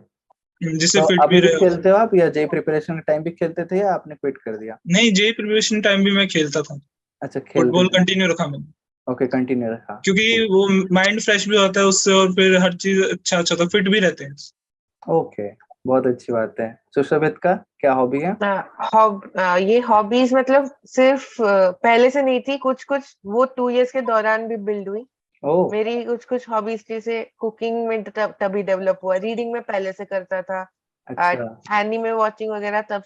जिससे तो फिट भी अभी भी रहे। खेलते हो आप या जेई प्रिपरेशन के टाइम भी खेलते थे या आपने क्विट कर दिया? नहीं, जेई प्रिपरेशन टाइम भी मैं खेलता था, अच्छा, खेलते फुटबॉल थे। कंटिन्यू रखा मैंने, ओके, कंटिन्यू रखा। क्योंकि ठीक। वो माइंड फ्रेश भी होता है उससे, और फिर हर चीज अच्छा अच्छा तो फिट भी रहते हैं। ओके, बहुत अच्छी बात है। सुशोभित का क्या हॉबी है? ये हॉबीज मतलब सिर्फ पहले से नहीं थी, कुछ कुछ वो 2 इयर्स के दौरान भी बिल्ड हुई। ओह, मेरी कुछ कुछ हॉबीज जैसे कुकिंग में तभी डेवलप हुआ, रीडिंग में पहले से करता था, अच्छा। एनीमे वॉचिंग वगैरह तब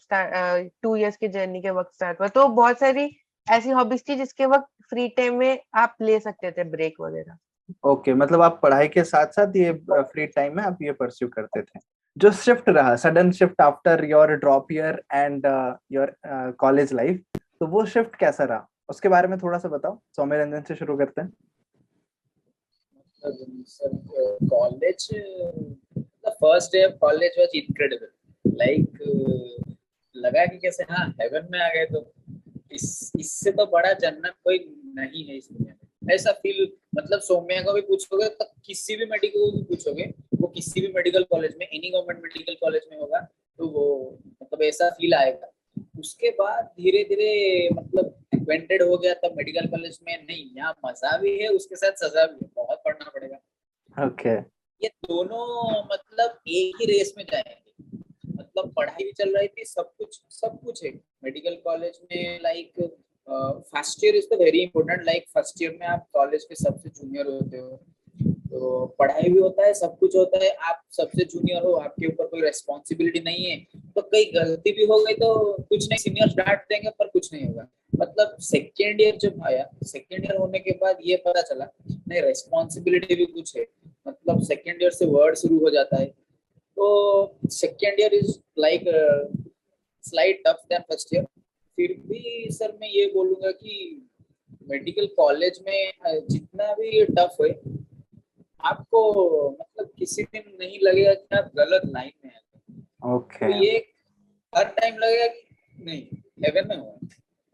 2 इयर्स की जर्नी के वक्त स्टार्ट हुआ। तो बहुत सारी ऐसी हॉबीज थी जिसके वक्त फ्री टाइम में आप ले सकते थे ब्रेक वगैरह। ओके, मतलब आप पढ़ाई के साथ साथ ये फ्री टाइम में आप ये परस्यू करते थे। जो शिफ्ट रहा, sudden shift after your drop year and your college life, तो वो शिफ्ट कैसा रहा उसके बारे में थोड़ा सा बताओ। सौम्य रंजन से शुरू करते हैं। College, the first day of college was incredible. Like लगा कि कैसे हाँ हेवन में आ गए। तो इससे तो बड़ा जन्नत कोई नहीं है इस दुनिया में, ऐसा फील। मतलब सौम्या को भी पूछोगे तो किसी भी मेडिकल को भी पूछोगे, वो किसी भी मेडिकल कॉलेज में, एनी गवर्नमेंट मेडिकल कॉलेज में होगा तो वो मतलब ऐसा फील आएगा। उसके बाद धीरे धीरे मतलब एक्वेंटेड हो गया तब मेडिकल कॉलेज में, नहीं यहाँ मजा भी है उसके साथ सजा भी है, बहुत पढ़ना पड़ेगा। ओके। ये दोनों मतलब एक ही रेस में जाएंगे। मतलब पढ़ाई भी चल रही थी, सब कुछ है मेडिकल कॉलेज में। Like first year is the very important. Like first year में आप कॉलेज के सबसे जूनियर होते हो, तो पढ़ाई भी होता है, सब कुछ होता है। आप सबसे जूनियर हो, आपके ऊपर कोई रेस्पॉन्सिबिलिटी नहीं है, तो कई गलती भी हो गई तो कुछ नहीं, सीनियर डांट देंगे पर कुछ नहीं होगा। मतलब सेकेंड ईयर जब आया, सेकेंड ईयर होने के बाद ये पता चला नहीं रेस्पॉन्सिबिलिटी भी कुछ है। मतलब सेकेंड ईयर से वर्ड शुरू हो जाता है। तो second year is like slight tough than first year. फिर भी सर मैं ये बोलूंगा कि मेडिकल कॉलेज में जितना भी टफ है, आपको मतलब किसी दिन नहीं लगेगा कि आप गलत लाइन में हैं। ओके, तो ये हर टाइम लगेगा कि नहीं हेवन में हुआ,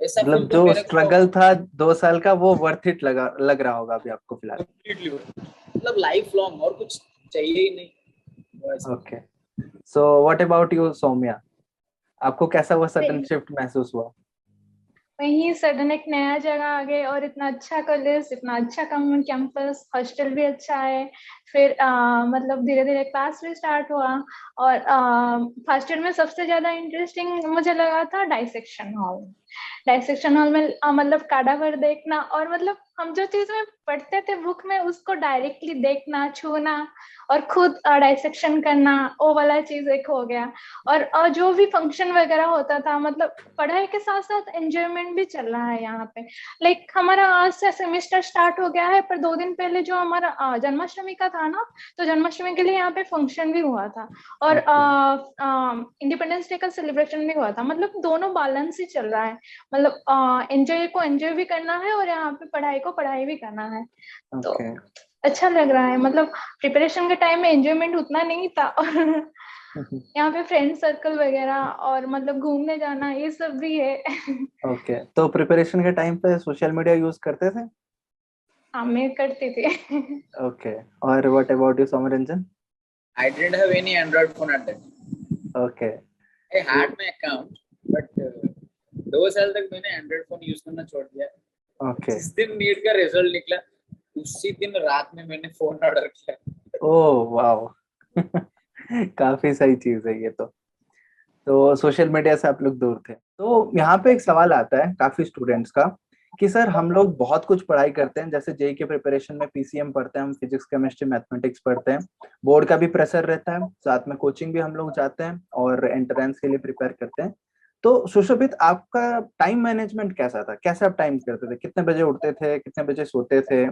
ऐसा फील मतलब तो जो मेरे को स्ट्रगल था 2 साल का वो वर्थ इट लग रहा होगा अभी आपको फिलहाल। कंप्लीटली हुआ। मतलब लाइफ लॉन्ग और कुछ चाहिए ही नहीं, वो ऐसा। Okay, so what about you Saumya? आपको कैसा वो सडन शिफ्ट महसूस हुआ? वहीं सडन एक नया जगह आ गए और इतना अच्छा कॉलेज, इतना अच्छा कॉमन कैंपस, हॉस्टल भी अच्छा है। फिर मतलब धीरे धीरे क्लास भी स्टार्ट हुआ। और फर्स्ट ईयर में सबसे ज्यादा इंटरेस्टिंग मुझे लगा था डाइसेक्शन हॉल। डाइसेक्शन हॉल में मतलब काडावर देखना, और मतलब हम जो चीज में पढ़ते थे बुक में उसको डायरेक्टली देखना, छूना और खुद डाइसेक्शन करना, वो वाला चीज एक हो गया। और जो भी फंक्शन वगैरह होता था, मतलब पढ़ाई के साथ साथ एंजॉयमेंट भी चल रहा है यहाँ पे। लाइक हमारा आज से सेमेस्टर स्टार्ट हो गया है, पर 2 दिन पहले जो हमारा जन्माष्टमी का था ना, तो जन्माष्टमी के लिए यहाँ पे फंक्शन भी हुआ था, और इंडिपेंडेंस डे का सेलिब्रेशन भी हुआ था। मतलब दोनों बैलेंस ही चल रहा है, मतलब एंजॉय को एंजॉय भी करना है और यहाँ पे पढ़ाई को पढ़ाई भी करना है। तो ओके अच्छा लग रहा है। मतलब प्रिपरेशन के टाइम में एंजॉयमेंट उतना नहीं था, और यहाँ पे फ्रेंड सर्कल वगैरह और मतलब घूमने जाना ये सब भी है। ओके, तो प्रिपरेशन के टाइम पे सोशल मीडिया यूज करते थे? हाँ, मैं करती थी। ओके, और what about you Somranjan? I didn't have any Android phone at that time. Okay, I had my account, but 2 साल तक मैंने Android phone यूज करना छोड़ दिया। ओके, जिस दिन नीट का रिजल्ट निकला उसी दिन रात में मैंने फोन ऑर्डर किया। Oh wow. काफी सही चीज है ये तो सोशल मीडिया से आप लोग दूर थे। तो यहाँ पे एक सवाल आता है काफी स्टूडेंट्स का कि सर हम लोग बहुत कुछ पढ़ाई करते हैं, जैसे जेई के प्रिपरेशन में पीसीएम पढ़ते हैं, हम फिजिक्स केमिस्ट्री मैथमेटिक्स पढ़ते हैं, बोर्ड का भी प्रेशर रहता है, साथ में कोचिंग भी हम लोग जाते हैं और एंट्रेंस के लिए प्रिपेयर करते हैं। तो सुशोभित, आपका टाइम मैनेजमेंट कैसा था? कैसे आप टाइम करते थे? कितने बजे उठते थे, कितने बजे सोते थे,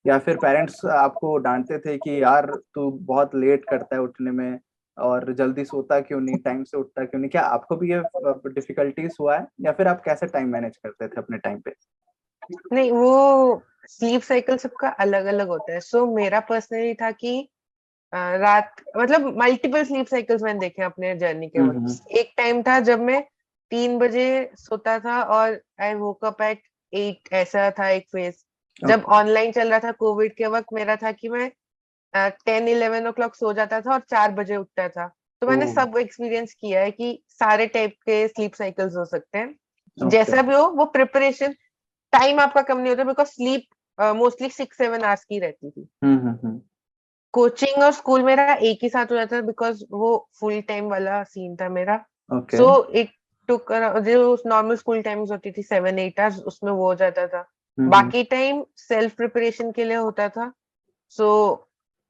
या फिर पेरेंट्स आपको डांटते थे कि यार तू बहुत लेट करता है उठने में और जल्दी सोता क्यों नहीं, टाइम से उठता क्यों नहीं? क्या आपको भी ये डिफिकल्टीज हुआ है, या फिर आप कैसे टाइम मैनेज करते थे अपने टाइम पे? नहीं, वो स्लीप साइकिल सबका अलग अलग होता है। सो मेरा पर्सनली था कि रात मतलब मल्टीपल स्लीप साइकिल्स मैंने देखे अपने जर्नी के वक्त। एक टाइम था जब मैं 3 बजे सोता था और आई वोक अप एट 8, ऐसा था एक फेज। जब ऑनलाइन चल रहा था कोविड के वक्त, मेरा था कि मैं 10-11 ओ क्लॉक सो जाता था और 4 बजे उठता था। तो मैंने सब एक्सपीरियंस किया है कि सारे टाइप के स्लीप साइकिल्स हो सकते हैं। जैसा भी हो, वो प्रिपरेशन टाइम आपका कम नहीं होता, बिकॉज स्लीप मोस्टली 6-7 आवर्स की रहती थी। कोचिंग और स्कूल मेरा एक ही साथ हो जाता था, बिकॉज वो फुल टाइम वाला सीन था मेरा। सो इट टुक, जो नॉर्मल स्कूल टाइमिंग्स होती थी 7-8 आवर्स, उसमें वो हो जाता था। बाकी टाइम सेल्फ प्रिपरेशन के लिए होता था। सो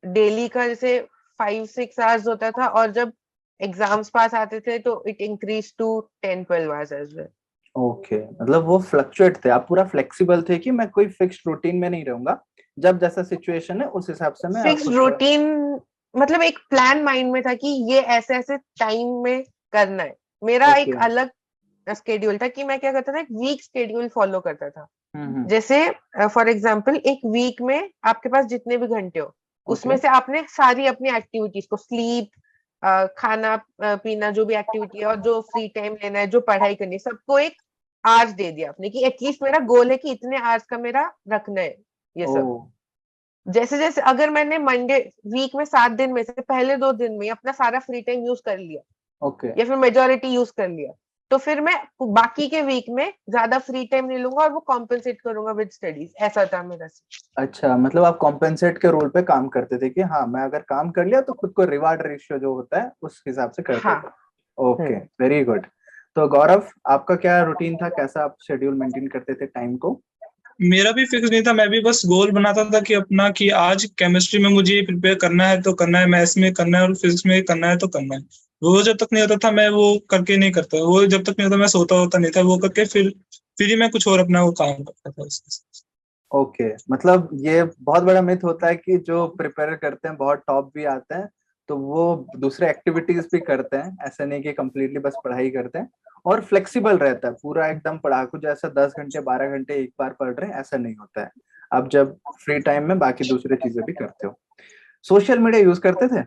डेली का जैसे 5-6 आवर्स होता था, और जब एग्जाम्स पास आते थे तो it increase to 10-12 hours as well. Okay, मतलब वो फ्लक्चुएट थे, आप पूरा फ्लेक्सिबल थे कि मैं कोई फिक्स्ड रूटीन में नहीं रहूंगा, जब जैसा सिचुएशन है उस हिसाब से मैं फिक्स्ड रूटीन मतलब एक प्लान माइंड में था कि ये ऐसे ऐसे टाइम में करना है। मेरा एक अलग स्केड्यूल था कि मैं क्या करता था, एक वीक स्केड्यूल फॉलो करता था। जैसे फॉर एग्जांपल एक वीक में आपके पास जितने भी घंटे हो, उसमें से आपने सारी अपनी एक्टिविटीज को, स्लीप, खाना पीना, जो भी एक्टिविटी है और जो फ्री टाइम लेना है, जो पढ़ाई करनी है, सबको एक आवर्स दे दिया आपने कि एटलीस्ट मेरा गोल है कि इतने आवर्स का मेरा रखना है ये सब। जैसे जैसे अगर मैंने मंडे वीक में 7 दिन में से पहले 2 दिन में अपना सारा फ्री टाइम यूज कर लिया, या फिर मेजोरिटी यूज कर लिया, तो फिर मैं बाकी के वीक में ज्यादा फ्री टाइम नहीं लूंगा और वो कॉम्पेंसेट करूंगा विद स्टडीज। ऐसा था मेरा। अच्छा, मतलब आप कॉम्पेंसेट के रोल पे काम करते थे कि हाँ मैं अगर काम कर लिया तो खुद को रिवार्ड रेशियो जो होता है उस हिसाब से करते थे। Okay, very good. तो गौरव, आपका क्या रूटीन था? कैसा आप शेड्यूल मेंटेन करते थे टाइम को? मेरा भी फिक्स नहीं था। मैं भी बस गोल बनाता था कि अपना कि आज केमिस्ट्री में मुझे प्रिपेयर करना है तो करना है, मैथ्स में करना है और फिजिक्स में करना है तो करना है। वो जब तक नहीं होता था मैं वो करके नहीं करता, वो जब तक नहीं होता मैं सोता होता नहीं था, वो करके फिर ही मैं कुछ और अपना वो काम करता था उसके। ओके, मतलब ये बहुत बड़ा मिथ होता है कि जो प्रिपेयर करते हैं बहुत टॉप भी आते हैं तो वो दूसरे एक्टिविटीज भी करते हैं, ऐसा नहीं कि कंप्लीटली बस पढ़ाई करते हैं। और फ्लेक्सिबल रहता है पूरा, एकदम पढ़ाकू जैसा 10 घंटे 12 घंटे एक बार पढ़ रहे हैं ऐसा नहीं होता है। आप जब फ्री टाइम में बाकी दूसरी चीजें भी करते हो। सोशल मीडिया यूज करते थे?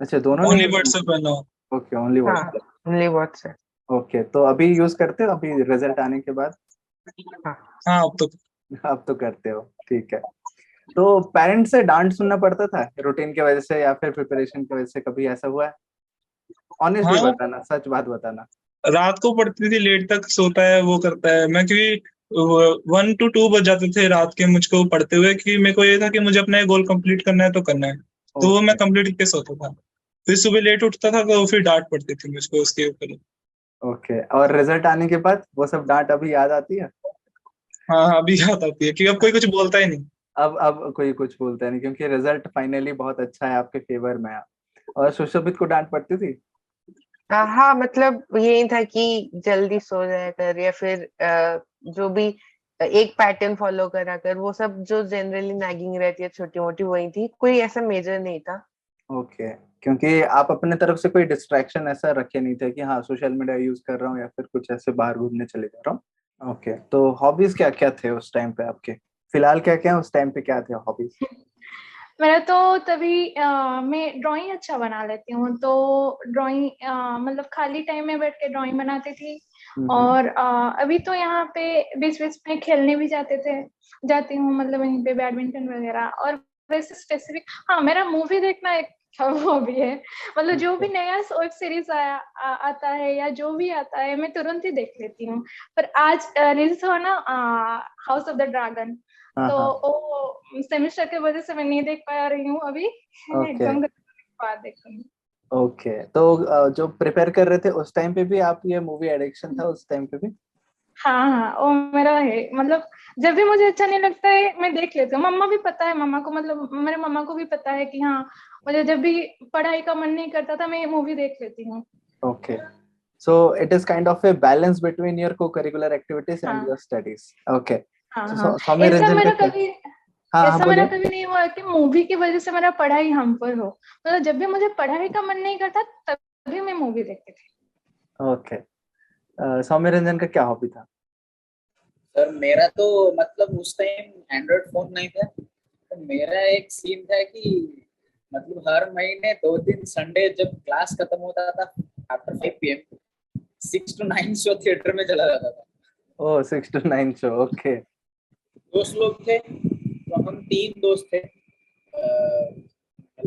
अच्छा, दोनों ओनली व्हाट्सएप है ना? Okay, only WhatsApp. Only WhatsApp. Okay, तो अभी यूज करते हो अभी रिजल्ट आने के बाद? हाँ, अब तो करते हो, ठीक है। तो पेरेंट्स से डांट सुनना पड़ता था रूटीन की वजह से या फिर प्रिपरेशन की वजह से? कभी ऐसा हुआ है? ऑनेस्टली बताना, सच बात बताना। रात को पढ़ती थी, लेट तक सोता है, वो करता है। मैं क्योंकि 1 to 2 बज जाते थे रात के मुझको पढ़ते हुए, कि मेरे को ये था कि मुझे अपना ये गोल कंप्लीट करना है तो करना है। तो वो मैं कंप्लीट करके सोता था। फिर सुबह लेट उठता था तो फिर डांट पड़ती थी मुझको उसके ऊपर। ओके, और रिजल्ट आने के बाद वो सब डांट अभी याद आती है? हाँ हाँ, अभी याद आती है कि अब कोई कुछ बोलता ही नहीं। अब कोई कुछ बोलता नहीं क्योंकि रिजल्ट फाइनली बहुत अच्छा है, आपके फेवर में है। और सुशोभित को डांट पड़ती थी? हाँ मतलब यही था कि जल्दी सो जाया कर, या फिर जो भी एक पैटर्न फॉलो करा कर, वो सब जो जनरली नैगिंग रहती है छोटी मोटी वही थी, कोई ऐसा मेजर नहीं था। ओके, क्योंकि आप अपने तरफ से कोई डिस्ट्रैक्शन ऐसा रखे नहीं थे कि हाँ सोशल मीडिया यूज कर रहा हूँ या फिर कुछ ऐसे बाहर घूमने चले जा रहा हूँ। ओके, तो हॉबीज क्या क्या थे उस टाइम पे आपके? फिलहाल क्या क्या उस टाइम पे क्या थे हॉबीज? मेरा तो तभी मैं ड्राइंग अच्छा बना लेती हूँ, तो ड्राइंग मतलब खाली टाइम में बैठ के ड्राइंग बनाती थी। और अभी तो यहाँ पे बीच बीच में खेलने भी जाती हूँ, मतलब वहीं पे बैडमिंटन वगैरह। और वैसे स्पेसिफिक, हाँ, मेरा मूवी देखना एक हॉबी है। मतलब जो भी नया वेब सीरीज आता है या जो भी आता है मैं तुरंत ही देख लेती हूँ। पर आज रिलीज हुआ ना हाउस ऑफ द ड्रैगन, हाँ तो हाँ। वो सेमेस्टर की वजह से मैं नहीं देख पा रही हूँ अभी। ओके एग्जाम के बाद देखूंगी। ओके, तो जो प्रिपेयर कर रहे थे उस टाइम पे भी आप, ये मूवी एडिक्शन था उस टाइम पे भी? हाँ हाँ, वो मेरा है। मतलब जब भी मुझे अच्छा नहीं लगता है मैं देख लेती हूँ। मम्मा भी पता है, मम्मा को, मतलब मेरे मम्मा को भी पता है कि हाँ, मुझे जब भी पढ़ाई का मन नहीं करता था मैं ये मूवी देख लेती हूँ। Okay, so it is kind of a balance between your co-curricular activities and हाँ your studies. Okay, हाँ so हाँ। सौम्य ऐसा रंजन का मेरा क्या? कभी हाँ हाँ ऐसा मेरा बोलिए। कभी नहीं हुआ कि मूवी की वजह से मेरा पढ़ाई हम पर हो। मतलब जब भी मुझे पढ़ाई का मन नहीं करता तभी मैं मूवी देखती थी। ओके, सौम्य रंजन का क्या हॉबी था? सर मेरा तो मतलब उस टाइम एंड्रॉइड फोन नहीं था, तो मेरा एक सीन था कि मतलब हर महीने 2 दिन संडे जब क्लास खत्म होता था after 5 PM 6 to 9 show theatre में चला जाता था। ओह, 6 to 9 शो, ओके। दोस्त लोग थे, तो हम 3 दोस्त थे,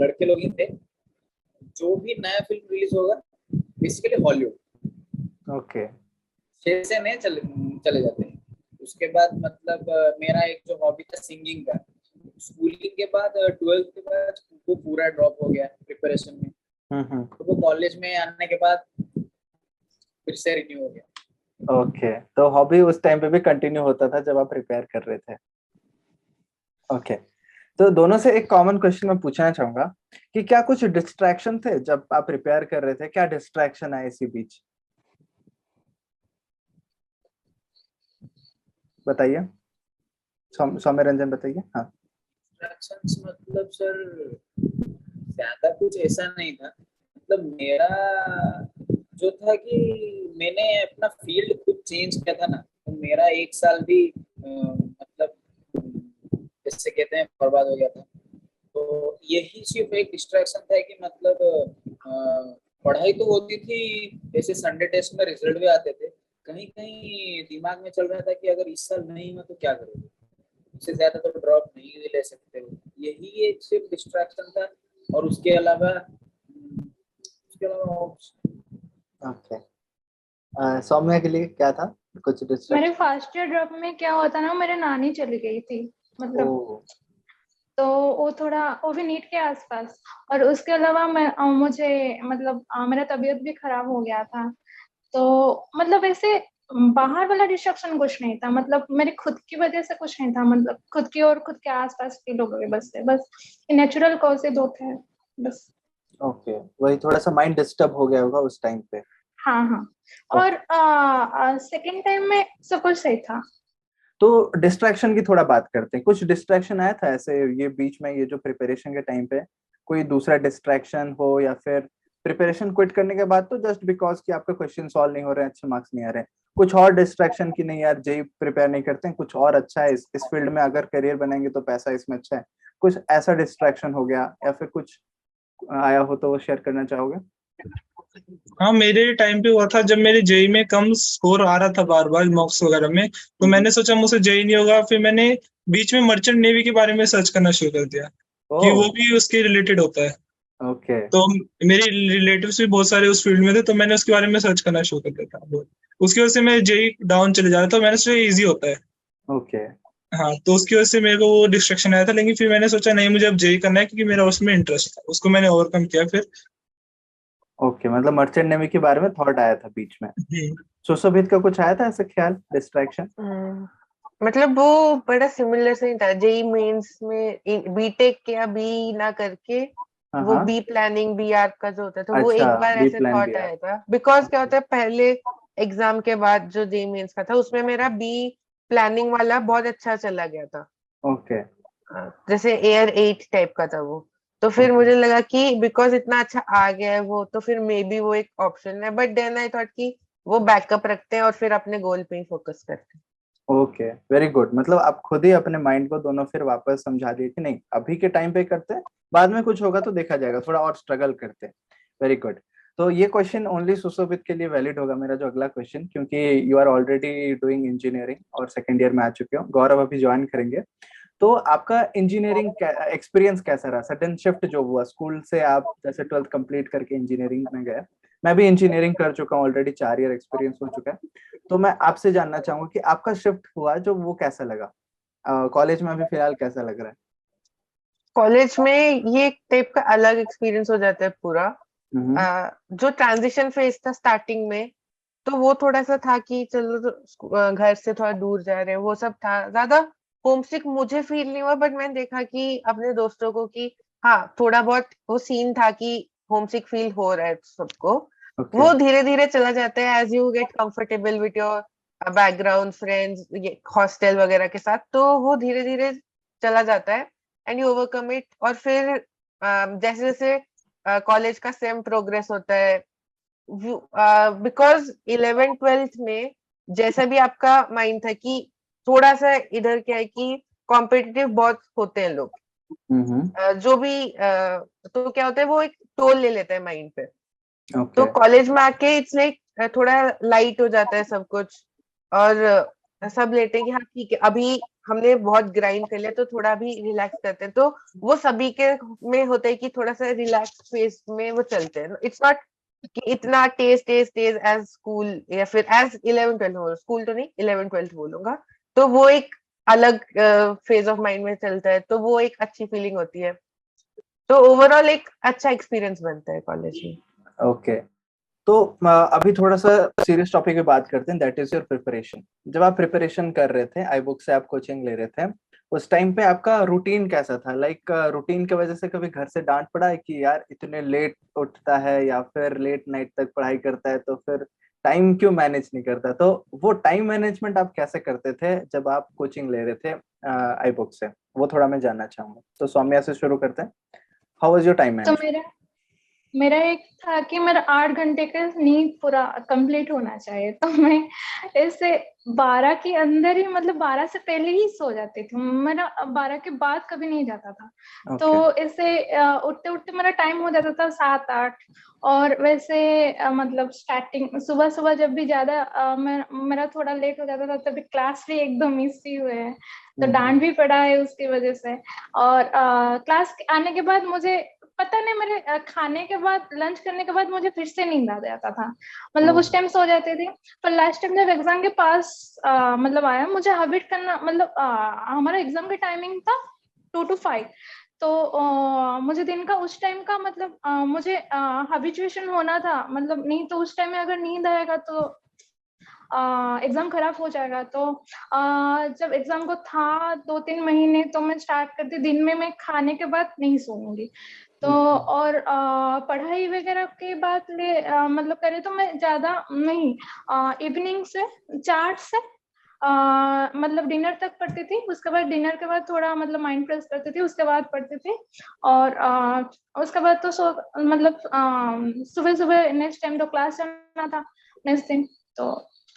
लड़के लोग ही थे। जो भी नया फिल्म रिलीज होगा बेसिकली हॉलीवुड ओके 6 से 9 चले जाते हैं। उसके बाद मतलब मेरा एक जो हॉबी था सिंगिंग का, स्कूलिंग के बाद 12th के बाद वो पूरा ड्रॉप हो गया प्रिपरेशन में। तो वो कॉलेज में आने के बाद फिर से रिन्यू हो गया। ओके, तो हॉबी उस टाइम पे भी कंटिन्यू होता था जब आप प्रिपेयर कर रहे थे। ओके, तो दोनों से एक कॉमन क्वेश्चन मैं पूछना चाहूंगा कि क्या कुछ डिस्ट्रैक्शन थे जब आप प्रिपेयर कर रहे थे? क्या डिस्ट्रैक्शन है इसी बीच? बताइए, सौम्य रंजन बताइए। हाँ। डिस्ट्रैक्शंस मतलब सर ज्यादा कुछ ऐसा नहीं था। मतलब मेरा जो था कि मैंने अपना फील्ड खुद चेंज किया था ना, तो मेरा 1 साल भी मतलब जैसे कहते हैं बर्बाद हो गया था। तो यही सिर्फ एक डिस्ट्रैक्शन था कि मतलब पढ़ाई तो होती थी, जैसे संडे टेस्ट में रिजल्ट भी आते थे, कहीं कहीं दिमाग में चल रहा था कि अगर इस साल नहीं हुआ तो क्या करोगे, इससे ज्यादा तो ड्रॉप नहीं भी ले सकते हो। यही एक सिर्फ डिस्ट्रैक्शन था, और उसके अलावा ओके, सौम्य के लिए क्या था कुछ मेरे डिस्ट्रैक्शन? फर्स्ट ईयर ड्रॉप में क्या हुआ था ना, मेरे नानी चली गई थी, मतलब। ओह। तो वो थोड़ा, वो भी नीट के आसपास। और उसके अलावा मुझे मतलब मेरा तबीयत भी खराब हो गया था। तो मतलब ऐसे बाहर वाला डिस्ट्रक्शन कुछ नहीं था, मतलब मेरी खुद की वजह से कुछ नहीं था। मतलब खुद की और खुद के आसपास के लोगों की बस से, बस नेचुरल कॉज से दो थे, बस। ओके, वही थोड़ा सा माइंड डिस्टर्ब हो गया होगा उस टाइम पे। हाँ हाँ। और सेकंड टाइम में सब कुछ सही था। तो डिस्ट्रैक्शन की थोड़ा बात करते हैं। कुछ डिस्ट्रैक्शन आया था ऐसे ये बीच में, ये जो प्रिपरेशन के टाइम पे कोई दूसरा डिस्ट्रैक्शन हो, या फिर प्रिपरेशन क्विट करने के बाद तो जस्ट बिकॉज कि आपका क्वेश्चन सॉल्व नहीं हो रहे हैं, अच्छे मार्क्स नहीं आ रहे हैं, कुछ और डिस्ट्रैक्शन की नहीं यार जेई प्रिपेयर नहीं करते हैं, कुछ और अच्छा है इस फील्ड में अगर करियर बनाएंगे तो पैसा इसमें अच्छा है, कुछ ऐसा डिस्ट्रैक्शन हो गया या फिर कुछ आया हो तो वो शेयर करना चाहोगे? हाँ, मेरे टाइम पे हुआ था जब मेरे जेई में कम स्कोर आ रहा था बार बार मॉक्स वगैरह में, तो मैंने सोचा मुझसे जेई नहीं होगा। फिर मैंने बीच में मर्चेंट नेवी के बारे में सर्च करना शुरू कर दिया कि वो ओह। भी उसके रिलेटेड होता है। ओके तो मेरे रिलेटिव्स भी बहुत सारे उस फील्ड में थे, तो मैंने उसके बारे में सर्च करना शुरू कर दिया था। उसकी वजह से मैं जेई डाउन चले जा रहा था, मैंने सोचा इजी होता है। ओके हाँ, तो उसकी वजह से मेरे को वो डिस्ट्रक्शन आया था, लेकिन फिर मैंने सोचा नहीं, मुझे अब जेई करना है क्योंकि मेरा उसमें इंटरेस्ट था, उसको मैंने ओवरकम किया फिर। ओके, मतलब मर्चेंट नेवी के बारे में थॉट आया था बीच में। हम्म। सुशोभित का कुछ आया था ऐसे ख्याल, डिस्ट्रैक्शन? मतलब वो बड़ा सिमिलर से ही था। जेई मेंस में बीटेक या बी ना करके हाँ वो हाँ, बी प्लानिंग बी आर का जो होता है, तो वो अच्छा, एक बार बी ऐसे प्लान भी थॉट है। आया था। बिकॉज क्या ओके होता है, पहले एग्जाम के बाद जो जेई मेंस का था उसमें मेरा बी प्लानिंग वाला बहुत अच्छा चला गया था। ओके जैसे एयर 8 टाइप का था वो। तो फिर ओके मुझे लगा कि बिकॉज इतना अच्छा आ गया है वो, तो फिर मे बी वो एक ऑप्शन है। बट देन आई थॉट कि वो बैकअप रखते हैं और फिर अपने गोल पे ही फोकस करते हैं। Okay, very good. मतलब आप खुद ही अपने माइंड को दोनों फिर वापस समझा दिए कि नहीं, अभी के टाइम पे करते हैं, बाद में कुछ होगा तो देखा जाएगा, थोड़ा और स्ट्रगल करते हैं। Very good. तो ये क्वेश्चन ओनली सुशोभित के लिए वैलिड होगा, मेरा जो अगला क्वेश्चन, क्योंकि you are already doing engineering और सेकंड ईयर में आ चुके हो। गौरव अभी ज्वाइन करेंगे। तो आपका इंजीनियरिंग एक्सपीरियंस कैसा रहा? सडन शिफ्ट जो हुआ स्कूल से, आप जैसे 12th कंप्लीट करके इंजीनियरिंग में गए, मैं भी इंजीनियरिंग कर चुका हूँ ऑलरेडी, 4 ईयर एक्सपीरियंस हो चुका है। तो मैं आपसे जानना चाहूंगा कि आपका शिफ्ट हुआ जो, वो कैसा लगा? कॉलेज में अभी फिलहाल कैसा लग रहा है? कॉलेज में ये एक टाइप का अलग एक्सपीरियंस हो जाता है पूरा। हम्म। जो ट्रांजिशन फेज था स्टार्टिंग में, तो वो थोड़ा सा था कि चलो घर से थोड़ा दूर जा रहे हैं, वो सब था। ज्यादा होमसिक मुझे फील नहीं हुआ, बट मैंने देखा कि अपने दोस्तों को कि हाँ थोड़ा बहुत वो सीन था कि होमसिक फील हो रहा है सबको। ओके। वो धीरे धीरे चला जाता है as you get comfortable with your background friends, hostel वगैरह के साथ, तो वो धीरे धीरे चला जाता है एंड यू ओवरकम इट। और फिर जैसे जैसे कॉलेज का सेम प्रोग्रेस होता है, बिकॉज 11th 12th में जैसा भी आपका माइंड था कि थोड़ा सा इधर क्या है कि कॉम्पिटिटिव बहुत होते हैं लोग। हम्म। जो भी तो क्या होता है, वो एक टोल ले लेता है माइंड पे। तो ओके। कॉलेज में आके इट्स लाइक थोड़ा लाइट हो जाता है सब कुछ। और सब लेते हैं कि हाँ ठीक है, अभी हमने बहुत ग्राइंड कर लिया तो थोड़ा भी रिलैक्स करते हैं। तो वो सभी के में होता है कि थोड़ा सा रिलैक्स फेज में वो चलते हैं। इट्स नॉट कि इतना तेज तेज तेज एज स्कूल या फिर एज 11th 12th, स्कूल तो नहीं 11th 12th बोलूंगा। तो वो एक अलग फेज ऑफ माइंड में चलता है, तो वो एक अच्छी फीलिंग होती है। तो ओवरऑल एक अच्छा एक्सपीरियंस बनता है कॉलेज में। ओके। तो अभी थोड़ा सा सीरियस टॉपिक पे बात करते हैं, दैट इज योर प्रिपरेशन। जब आप प्रिपरेशन कर रहे थे, आई बुक से आप कोचिंग ले रहे थे, उस टाइम पे आपका रूटीन कैसा था? लाइक रूटीन की वजह से कभी घर से डांट पड़ा है कि यार इतने लेट उठता है या फिर लेट नाइट तक पढ़ाई करता है, तो फिर टाइम क्यों मैनेज नहीं करता? तो वो टाइम मैनेजमेंट आप कैसे करते थे जब आप कोचिंग ले रहे थे आई बुक से, वो थोड़ा मैं जानना चाहूंगा। तो सौम्या से शुरू करते हैं। हाउ वाज योर टाइम तो मैनेजमेंट? मेरा मेरा एक था कि मेरा 8 घंटे का नींद पूरा कंप्लीट होना चाहिए, तो मैं ऐसे 12 के अंदर ही, मतलब 12 से पहले ही सो जाती थी। मेरा 12 के बाद कभी नहीं जाता था। तो ओके। ऐसे उठते उठते मेरा टाइम हो जाता था 7 8। और वैसे मतलब स्टार्टिंग सुबह सुबह जब भी ज्यादा मेरा थोड़ा लेट हो जाता था, तभी क्लास भी एकदम मिस ही हुए हैं। तो डांट भी पड़ा है उसकी वजह से। और क्लास आने के बाद मुझे पता नहीं, मेरे खाने के बाद, लंच करने के बाद मुझे फिर से नींद आ जाता था। मतलब उस टाइम सो जाती थी। पर लास्ट टाइम जब एग्जाम के पास मतलब आया, मुझे हैबिट करना, मतलब हमारा एग्जाम का टाइमिंग था 2 to 5। तो मुझे दिन का उस टाइम का, मतलब मुझे हैबिचुएशन होना था। मतलब नहीं तो उस टाइम में अगर नींद आएगा तो एग्जाम खराब हो जाएगा। तो जब एग्जाम को था 2 3 महीने, तो मैं स्टार्ट करती दिन में, मैं खाने के बाद नहीं सोऊंगी। तो और पढ़ाई वगैरह की बात मतलब करें तो मैं ज्यादा नहीं, इवनिंग से 4 से मतलब डिनर तक पढ़ती थी। उसके बाद डिनर के बाद थोड़ा मतलब माइंड फ्रेश करती थी, उसके बाद पढ़ती थी। और उसके बाद तो मतलब सुबह सुबह नेक्स्ट टाइम तो क्लास जाना था नेक्स्ट दिन। तो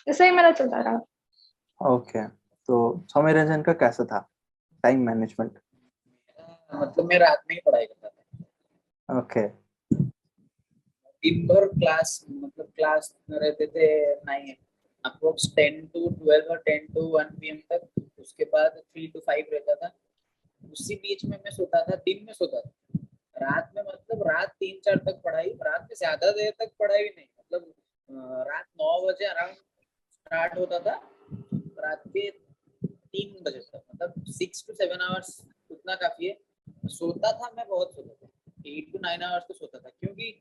ऐसे ही मेरा चलता रहा। ओके। तो सौम्य रंजन का कैसा था टाइम मैनेजमेंट? मतलब मैं रात में ही पढ़ाई करता था। ओके। दिन भर क्लास, मतलब क्लास रहते थे 9 अप्रोक्स 10 to 12 और 10 to 1 PM तक। उसके बाद 3 to 5 रहता था। उसी बीच में मैं सोता था, दिन में सोता था। रात में मतलब रात 3 4 तक पढ़ाई, रात में ज्यादा देर तक पढ़ाई भी नहीं। मतलब रात 9 बजे अराउंड स्टार्ट होता था, रात के 3 बजे तक, मतलब 6 to 7 आवर्स उतना काफी है। सोता था मैं, बहुत सोता था, 8 to 9 आवर्स तो सोता था। क्योंकि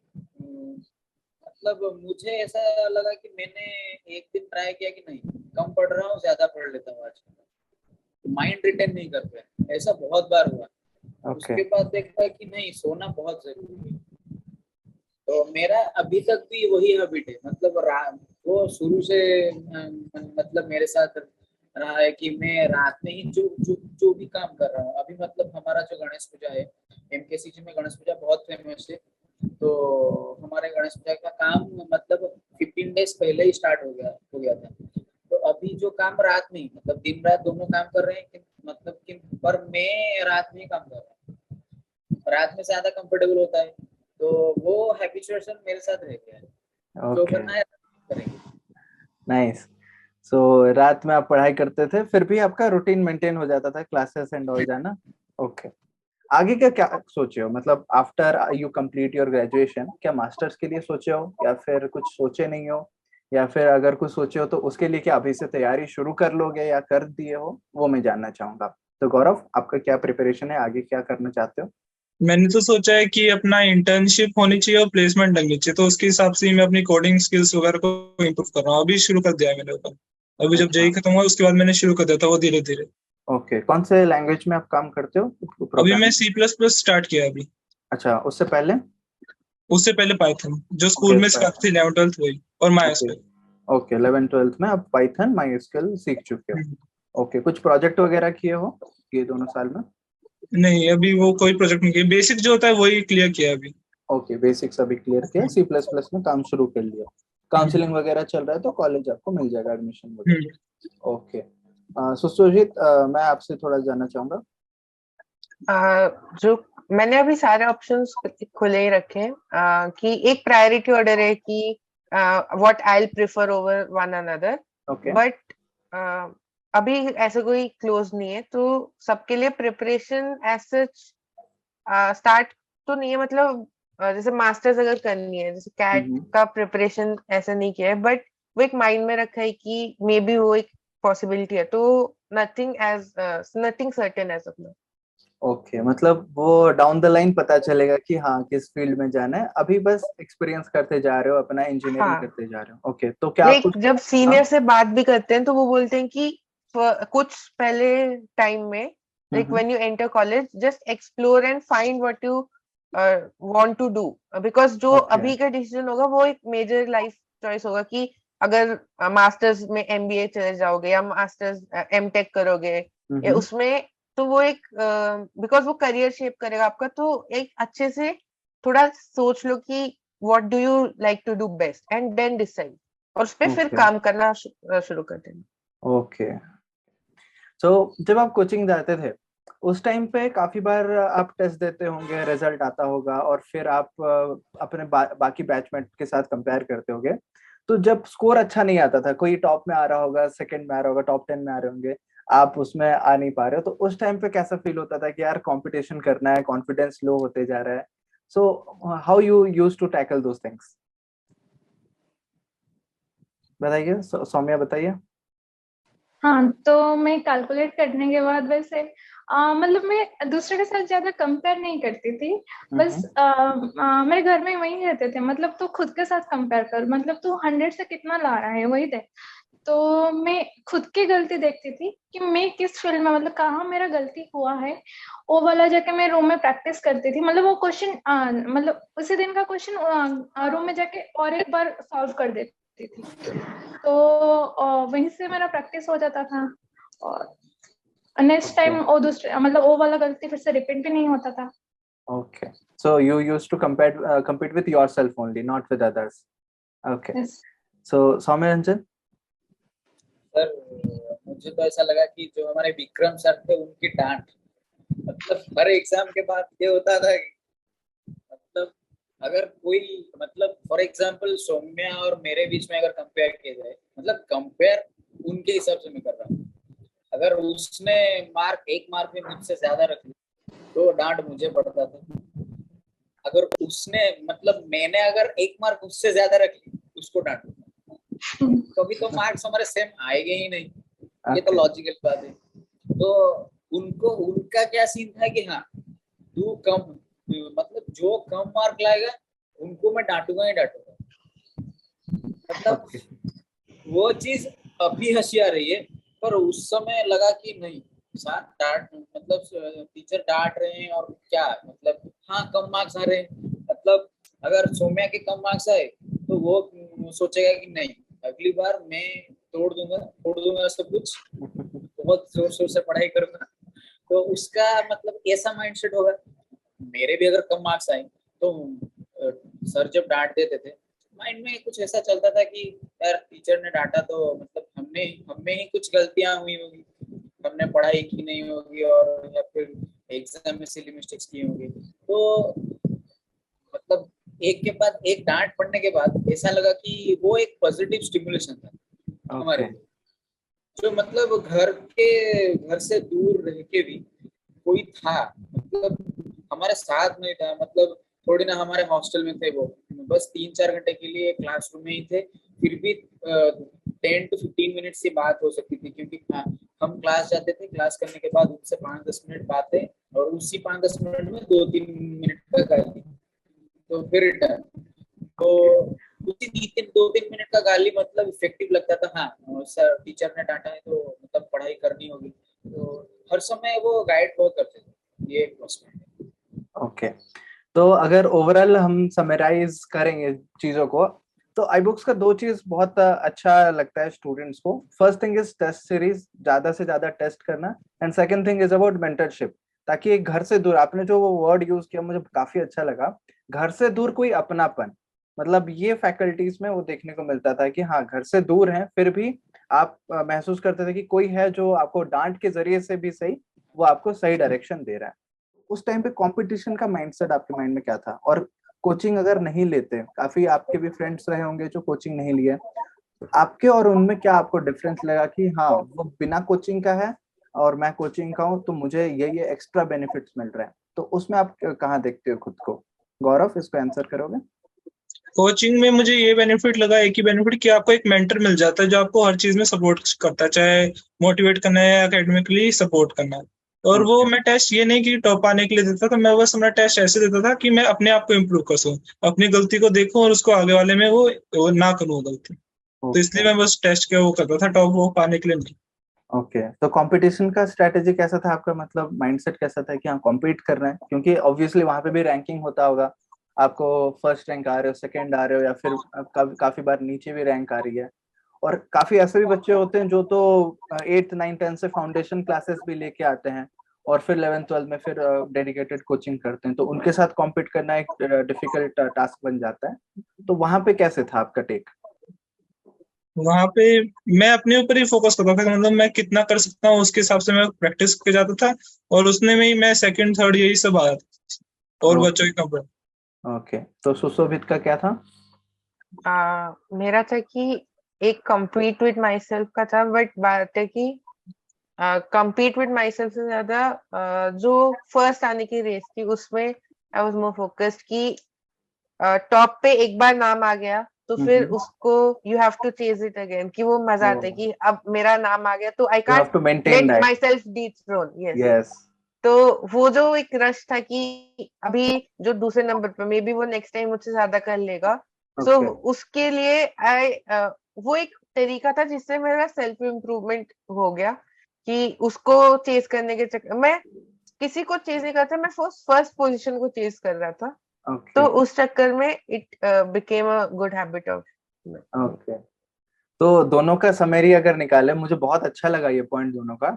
मतलब मुझे ऐसा लगा कि मैंने एक दिन ट्राई किया कि नहीं, कम पढ़ रहा हूँ, ज्यादा पढ़ लेता हूँ आज, माइंड रिटेन नहीं कर पाया, ऐसा बहुत बार हुआ। उसके बाद देखा कि नहीं, सोना बहुत जरूरी है। तो मेरा अभी तक भी वही हैबिट है, मतलब वो शुरू से मतलब मेरे साथ रहा है कि मैं रात में ही जो भी काम कर रहा हूँ। अभी मतलब हमारा जो गणेश पूजा है, MKCG में गणेश पूजा बहुत फेमस है, तो हमारे गणेश पूजा का काम मतलब 15 डेज पहले ही स्टार्ट हो गया था। तो अभी जो काम रात में ही, मतलब दिन रात दोनों काम कर रहे हैं, मतलब कि पर मैं रात में ही काम कर रहा हूँ, रात में ज्यादा कंफर्टेबल होता है, तो वो हैबिचुएशन मेरे साथ रह गया है। जो करना है करेंगे। नाइस। सो रात में आप पढ़ाई करते थे, फिर भी आपका रूटीन मेंटेन हो जाता था, क्लासेस एंड ऑल जाना। ओके। आगे का क्या सोचे हो, मतलब after you complete your graduation, क्या मास्टर्स के लिए सोचे हो या फिर कुछ सोचे नहीं हो, या फिर अगर कुछ सोचे हो तो उसके लिए क्या अभी से तैयारी शुरू कर लोगे या कर दिए हो, वो मैं जानना चाहूंगा। तो गौरव, आपका क्या प्रिपरेशन है, आगे क्या करना चाहते हो? मैंने तो सोचा है कि अपना इंटर्नशिप होनी चाहिए और प्लेसमेंट लगनी चाहिए, तो उसके हिसाब से ही मैं अपनी कोडिंग स्किल्स वगैरह को इम्प्रूव कर रहा हूँ। अभी शुरू कर दिया है मैंने ऊपर, अभी जब अच्छा। जेई खत्म हुआ उसके बाद मैंने शुरू कर दिया था वो धीरे धीरे। ओके, कौन से लैंग्वेज में आप काम करते हो, अभी मैं प्रोग्रामिंग? C++ स्टार्ट किया है अभी। अच्छा, उससे पहले? उससे पहले पाइथन, जो स्कूल ओके, में सिखाते थे 11th 12th वही, और okay, MySQL। Okay. 11th 12th में आप पाइथन, माइस्क्ल सीख चुके हो। ओके, कुछ प्रोजेक्ट वगैरह किए हो ये दोनों साल में? नहीं, अभी वो कोई प्रोजेक्ट नहीं किया, बेसिक जो होता है वही क्लियर किया अभी। ओके, बेसिक्स अभी क्लियर किया, C++ में काम शुरू कर लिया। काउंसलिंग वगैरह चल रहा है तो कॉलेज आपको मिल जाएगा एडमिशन वगैरह। ओके। सुश्रोजित, मैं आपसे थोड़ा जानना चाहूंगा। जो मैंने अभी सारे ऑप्शंस खुले ही रखे हैं, कि एक प्रायोरिटी ऑर्डर है कि what I will prefer over one another, okay. But अभी ऐसा कोई क्लोज नहीं है, तो सबके लिए प्रिपरेशन एज सच स्टार्ट तो नहीं है। मतलब जैसे मास्टर्स अगर करनी है, जैसे कैट का प्रिपरेशन ऐसा नहीं किया है, बट वो एक माइंड में रखा है कि मे बी वो एक पॉसिबिलिटी है, तो nothing certain age of now. Okay, मतलब वो डाउन द लाइन पता चलेगा कि हाँ किस फील्ड में जाना है, अभी बस एक्सपीरियंस करते जा रहे हो, अपना इंजीनियरिंग हाँ, करते जा रहे हो। ओके, तो क्या लाइक आपको? जब हाँ। सीनियर से बात भी करते हैं तो वो बोलते हैं कि कुछ पहले टाइम में, like when you enter college, just explore and find what you want to do, because जो ओके। अभी का डिसीजन होगा वो एक मेजर लाइफ चॉइस होगा कि अगर मास्टर्स में MBA चले जाओगे या मास्टर्स MTech करोगे या उसमें, तो वो एक बिकॉज वो करियर शेप करेगा आपका, तो एक अच्छे से थोड़ा सोच लो कि what do you like to do best and then decide, और उस पे फिर ओके। काम करना शुरू कर देना। ओके। तो जब आप कोचिंग जाते थे उस टाइम पे काफी बार आप टेस्ट देते होंगे, रिजल्ट आता होगा और फिर आप अपने बाकी बैचमेट के साथ कंपेयर करते होंगे। तो जब स्कोर अच्छा नहीं आता था, कोई टॉप में आ रहा होगा, सेकंड में आ रहा होगा, टॉप 10 में आ रहे होंगे, आप उसमें आ नहीं पा रहे हो, तो उस टाइम पे कैसा फील होता था कि यार कंपटीशन करना है, कॉन्फिडेंस लो होते जा रहा है? So how you use to tackle those things? बताइए, सौम्या बताइए। हाँ, तो मैं कैलकुलेट करने के बाद वैसे मतलब मैं दूसरे के साथ ज्यादा कंपेयर नहीं करती थी। बस मेरे घर में वही रहते थे, मतलब तू खुद के साथ कंपेयर कर, मतलब तू 100 से कितना ला रहा है वही देख। तो मैं खुद की गलती देखती थी कि मैं किस फील्ड में, मतलब कहाँ मेरा गलती हुआ है, वो वाला जाके मैं रूम में प्रैक्टिस करती थी। मतलब वो क्वेश्चन मतलब उसी दिन का क्वेश्चन रूम में जाके और एक बार सॉल्व कर देती थी, तो वहीं से मेरा प्रैक्टिस हो जाता था, और नेक्स्ट टाइम वो दूसरे, मतलब वो वाला गलती फिर से रिपीट भी नहीं होता था। Okay. So you used to compete with yourself only, not with others. Okay. Yes. So Soumya Ranjan? Sir, मुझे तो ऐसा लगा कि जो हमारे विक्रम सर थे उनकी डांट, मतलब हर एग्जाम के बाद ये होता था कि मतलब अगर कोई, मतलब फॉर एग्जांपल सौम्या और मेरे बीच में अगर कंपेयर किया जाए, मतलब कंपेयर उनके हिसाब से मैं कर रहा हूँ, अगर उसने एक मार्क में मुझसे ज्यादा रख लिया तो डांट मुझे पड़ता था। अगर उसने, मतलब मैंने अगर 1 मार्क उससे ज्यादा रख ली उसको डांट, कभी तो मार्क्स हमारे सेम आएंगे ही नहीं, ये तो लॉजिकल बात है। तो उनका क्या सीन था कि हाँ तू कम, मतलब जो कम मार्क लाएगा उनको मैं डांटूंगा ही डांटूंगा, मतलब ओके वो चीज अभी हंसी आ रही है, पर उस समय लगा कि नहीं, सर डांट मतलब टीचर डांट रहे हैं और क्या मतलब, हाँ कम मार्क्स आ रहे हैं, मतलब अगर सौम्या के कम मार्क्स आए तो वो सोचेगा कि नहीं, अगली बार मैं तोड़ दूंगा सब कुछ, बहुत जोर शोर से पढ़ाई करूंगा। तो उसका मतलब ऐसा माइंडसेट होगा। मेरे भी अगर कम मार्क्स आए तो सर जब डांट देते थे, माइंड में कुछ ऐसा चलता था कि यार टीचर ने डांटा तो मतलब हमने ही कुछ गलतियां हुई होगी, हमने पढ़ाई की नहीं होगी, और या फिर एग्जाम में सिली मिस्टेक्स की होंगी। तो मतलब एक के बाद एक डांट पड़ने के बाद ऐसा लगा कि वो एक पॉजिटिव स्टिमुलेशन था हमारे ओके लिए, जो मतलब घर से दूर रह के भी कोई था, मतलब हमारे साथ नहीं था, मतलब थोड़ी ना हमारे हॉस्टल में थे वो, बस 3-4 घंटे के लिए क्लासरूम में ही थे, फिर भी 10 to 15 मिनट से बात हो सकती थी, क्योंकि हम क्लास जाते थे, क्लास करने के बाद उनसे 5-10 मिनट बातें, और उसी 5-10 मिनट में 2-3 मिनट का गाली, तो फिर रिटर्न। तो उसी 2-3 मिनट का गाली मतलब इफेक्टिव लगता था। हाँ सर टीचर ने डांटा है तो मतलब पढ़ाई करनी होगी, तो हर समय वो गाइड बहुत करते थे, ये प्लस पॉइंट है। ओके। तो अगर ओवरऑल हम समराइज करेंगे चीजों को, तो आई बुक्स का दो चीज बहुत अच्छा लगता है स्टूडेंट्स को। First thing is test series, ज्यादा से ज्यादा टेस्ट करना, and second thing is about mentorship, ताकि एक घर से दूर, आपने जो वो वर्ड यूज किया मुझे काफी अच्छा लगा, घर से दूर कोई अपनापन, मतलब ये फैकल्टीज में वो देखने को मिलता था कि हाँ घर से दूर हैं फिर भी आप महसूस करते थे कि कोई है जो आपको डांट के जरिए से भी सही, वो आपको सही डायरेक्शन दे रहा है। उस टाइम पे कंपटीशन का माइंडसेट आपके माइंड में क्या था? और कोचिंग अगर नहीं लेते, काफी आपके भी फ्रेंड्स रहे होंगे जो कोचिंग नहीं लिए, तो आपके और उनमें क्या आपको डिफरेंस लगा कि हाँ वो बिना कोचिंग का है और मैं कोचिंग का हूँ, तो मुझे ये एक्स्ट्रा बेनिफिट्स मिल रहे हैं, तो उसमें आप कहाँ देखते हो खुद को? गौरव, इसको आंसर करोगे? कोचिंग में मुझे ये बेनिफिट लगा, एक ही बेनिफिट, कि आपको एक मेंटर मिल जाता है जो आपको हर चीज में सपोर्ट करता है, चाहे मोटिवेट करना है या एकेडमिकली सपोर्ट करना है। और वो ओके मैं टेस्ट ये नहीं कि टॉप आने के लिए देता था, मैं बस अपना टेस्ट ऐसे देता था कि मैं अपने आप को इम्प्रूव कर सकूं, अपनी गलती को देखूं और उसको आगे वाले में वो ना करूं गलती। तो ओके इसलिए मैं बस टेस्ट के वो करता था, टॉप वो पाने के लिए नहीं। ओके। तो कंपटीशन का स्ट्रेटेजी कैसा था आपका, मतलब माइंडसेट कैसा था कि हाँ कॉम्पीट कर रहे हैं, क्योंकि ऑब्वियसली वहां पे भी रैंकिंग होता होगा, आपको फर्स्ट रैंक आ रहे हो, सेकंड आ रहे हो, या फिर काफी बार नीचे भी रैंक आ रही है। और काफी ऐसे भी बच्चे होते हैं जो तो 8th 9th 10th से फाउंडेशन क्लासेस भी लेके आते हैं और फिर 11th 12th में फिर डेडिकेटेड कोचिंग करते हैं, तो उनके साथ कॉम्पीट करना एक डिफिकल्ट टास्क बन जाता है। तो वहां पे कैसे था आपका टेक? वहां पे मैं अपने ऊपर ही फोकस करता था, मतलब मैं कितना कर सकता हूँ उसके हिसाब से मैं प्रैक्टिस करके जाता था, और उसने में ही मैं सेकंड थर्ड यही सब आया था और बच्चों की कंपेयर। ओके, तो सुशोभित का क्या था? मेरा था कि एक compete with myself का था, बट बात है कि compete with myself से ज्यादा जो फर्स्ट आने की रेस थी उसमें आई वाज मोर फोकस्ड कि टॉप पे एक बार नाम आ गया तो फिर उसको you have to chase it again, कि वो मजा आता है कि अब मेरा नाम आ गया तो I you have can't to maintain let that. Myself dethrone. Yes, yes. तो वो जो एक रश था कि अभी जो दूसरे नंबर पे मे बी वो नेक्स्ट टाइम मुझसे ज्यादा कर लेगा, सो ओके उसके लिए वो एक तरीका था जिससे मेरा सेल्फ इम्प्रूवमेंट हो गया, कि उसको चेज करने के चक्कर मैं किसी को चेज नहीं करता, मैं फर्स्ट पोजीशन को चेज कर रहा था, ओके तो उस चक्कर में it became a good habit of. Okay. तो दोनों का समरी अगर निकाले, मुझे बहुत अच्छा लगा ये पॉइंट दोनों का,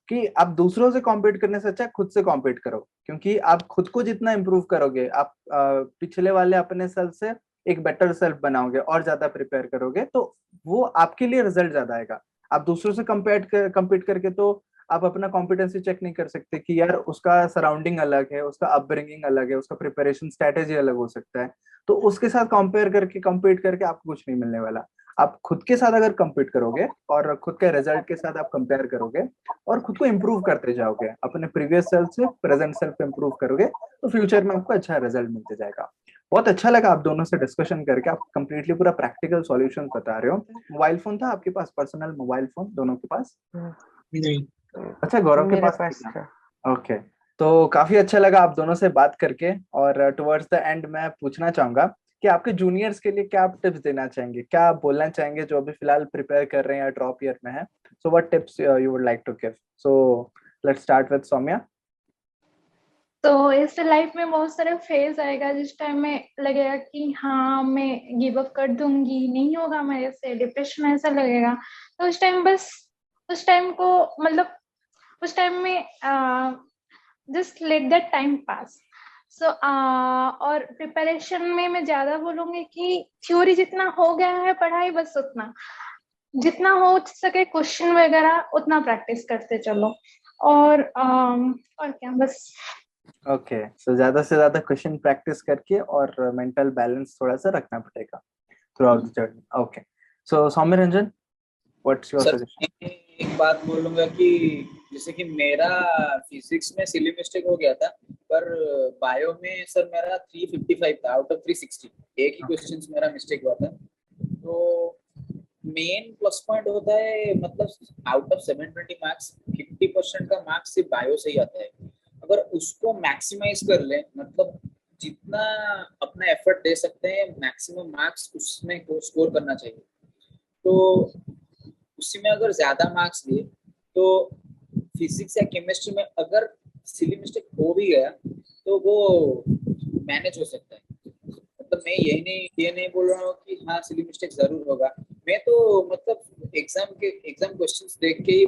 कि आप दूसरों से कॉम्पीट करने से अच्छा खुद से कॉम्पीट करो, क्योंकि आप खुद को जितना इंप्रूव करोगे, आप पिछले वाले अपने सेल्फ से एक बेटर सेल्फ बनाओगे और ज्यादा प्रिपेयर करोगे, तो वो आपके लिए रिजल्ट ज्यादा आएगा। आप दूसरों से कम्पीट करके तो आप अपना कॉम्पिटेंसी चेक नहीं कर सकते कि यार उसका सराउंडिंग अलग है, उसका अपब्रिंगिंग अलग है, उसका प्रिपरेशन स्ट्रेटेजी अलग हो सकता है, तो उसके साथ कंपेयर करके कम्पीट करके आपको कुछ नहीं मिलने वाला। आप खुद के साथ अगर कम्पीट करोगे और खुद के रिजल्ट के साथ आप कंपेयर करोगे और खुद को इम्प्रूव करते जाओगे, अपने प्रीवियस सेल्फ से प्रेजेंट सेल्फ पे इम्प्रूव करोगे, तो फ्यूचर में आपको अच्छा रिजल्ट मिलते जाएगा। बहुत अच्छा लगा आप दोनों से डिस्कशन करके, आप कंप्लीटली पूरा प्रैक्टिकल सॉल्यूशन बता रहे हो। मोबाइल फोन था आपके पास, पर्सनल मोबाइल फोन दोनों के पास? नहीं। अच्छा, गौरव के मेरे पास पास नहीं था। था। ओके। तो काफी अच्छा लगा आप दोनों से बात करके, और टुवर्ड्स द एंड मैं पूछना चाहूंगा कि आपके जूनियर्स के लिए क्या आप टिप्स देना चाहेंगे, क्या आप बोलना चाहेंगे जो अभी फिलहाल प्रिपेयर कर रहे हैं या ड्रॉप ईयर में है? So what tips you would like to give? So let's start with Saumya. तो इस लाइफ में बहुत सारे फेज आएगा जिस टाइम में लगेगा कि हाँ मैं गिव अप कर दूंगी, नहीं होगा मेरे से, डिप्रेशन ऐसा लगेगा। तो उस टाइम बस उस टाइम को मतलब उस टाइम में just let that time pass. So और प्रिपरेशन में मैं ज्यादा बोलूंगी कि थ्योरी जितना हो गया है पढ़ाई, बस उतना जितना हो सके क्वेश्चन वगैरह उतना प्रैक्टिस करते चलो। और क्या, बस। ओके, सो ज्यादा से ज्यादा क्वेश्चन प्रैक्टिस करके और मेंटल बैलेंस थोड़ा सा रखना पड़ेगा throughout the journey. Okay, so Saumya Ranjan, what's your sir suggestion? मैं एक बात बोलूंगा कि जैसे कि मेरा फिजिक्स में सिली मिस्टेक हो गया था, पर बायो में सर मेरा 355 था आउट ऑफ 360। एक ही क्वेश्चन मेरा मिस्टेक हुआ था। तो मेन प्लस पॉइंट होता है, मतलब आउट ऑफ 720 मार्क्स 50% का मार्क्स सिर्फ बायो से ही आता है। अगर उसको मैक्सिमाइज कर ले, मतलब जितना अपना एफर्ट दे सकते हैं मैक्सिमम मार्क्स उसमें स्कोर करना चाहिए। तो उसी में अगर ज्यादा मार्क्स लिए तो फिजिक्स या केमिस्ट्री में अगर सिली मिस्टेक हो भी गया तो वो मैनेज हो सकता है। मतलब मैं ये नहीं बोल रहा हूँ कि हाँ सिली मिस्टेक जरूर होगा। मैं तो मतलब एग्जाम क्वेश्चंस देख के ही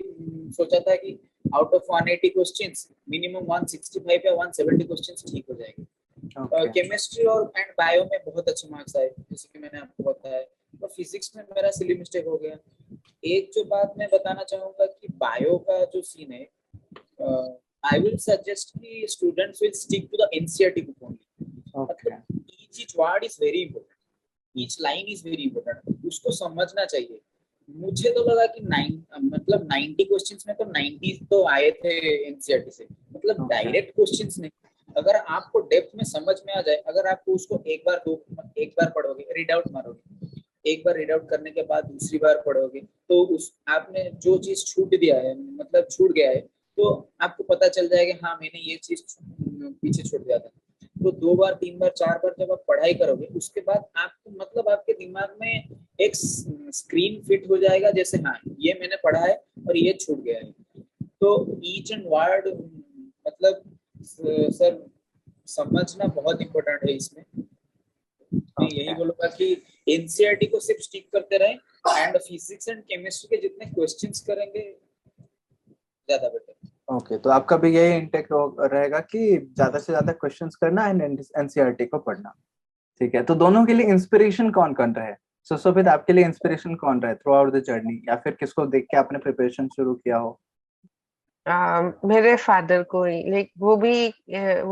सोचा था कि आउट ऑफ 180 क्वेश्चंस मिनिमम 165 या 170 क्वेश्चंस ठीक हो जाएंगे। केमिस्ट्री और एंड बायो में बहुत अच्छे मार्क्स आए जैसे कि मैंने आपको बताया। और फिजिक्स में मेरा सिली मिस्टेक हो गया। एक जो बात मैं बताना चाहूंगा कि बायो का जो सीन है, आई विल सजेस्ट कि students will stick to the NCERT book only. मतलब each word is very important, each line is very important, उसको समझना चाहिए। मुझे तो लगा कि 90 क्वेश्चंस में तो 90 तो आए थे एनसीईआरटी से, मतलब डायरेक्ट क्वेश्चंस नहीं। अगर आपको डेप्थ में समझ में आ जाए, अगर आपको उसको एक बार पढ़ोगे, रीड आउट मारोगे, एक बार रीड आउट करने के बाद दूसरी बार पढ़ोगे तो उस आपने जो चीज छूट दिया है, मतलब छूट गया है, तो आपको पता चल जाएगा हाँ मैंने ये चीज पीछे छोड़ दिया था। तो 2 बार 3 बार 4 बार जब आप पढ़ाई करोगे उसके बाद आपको मतलब आपके दिमाग में एक स्क्रीन फिट हो जाएगा, जैसे हाँ ये मैंने पढ़ा है और ये छूट गया है। तो ईच एंड वर्ड मतलब सर समझना बहुत इम्पोर्टेंट है इसमें। मैं यही बोलूंगा कि एनसीईआरटी को सिर्फ स्टिक करते रहें एंड फिजिक्स एंड केमिस्ट्री के जितने क्वेश्चंस करेंगे ज्यादा बेटर। ओके, तो आपका भी यही इंटेक रहेगा कि ज्यादा से ज्यादा क्वेश्चंस करना एंड एनसीईआरटी को पढ़ना। ठीक है, तो दोनों के लिए इंस्पिरेशन कौन कौन रहे? सो शोभित, आपके लिए इंस्पिरेशन कौन रहे थ्रू आउट द जर्नी, या फिर किसको देख के आपने प्रिपरेशन शुरू किया हो? मेरे फादर को ही, लाइक वो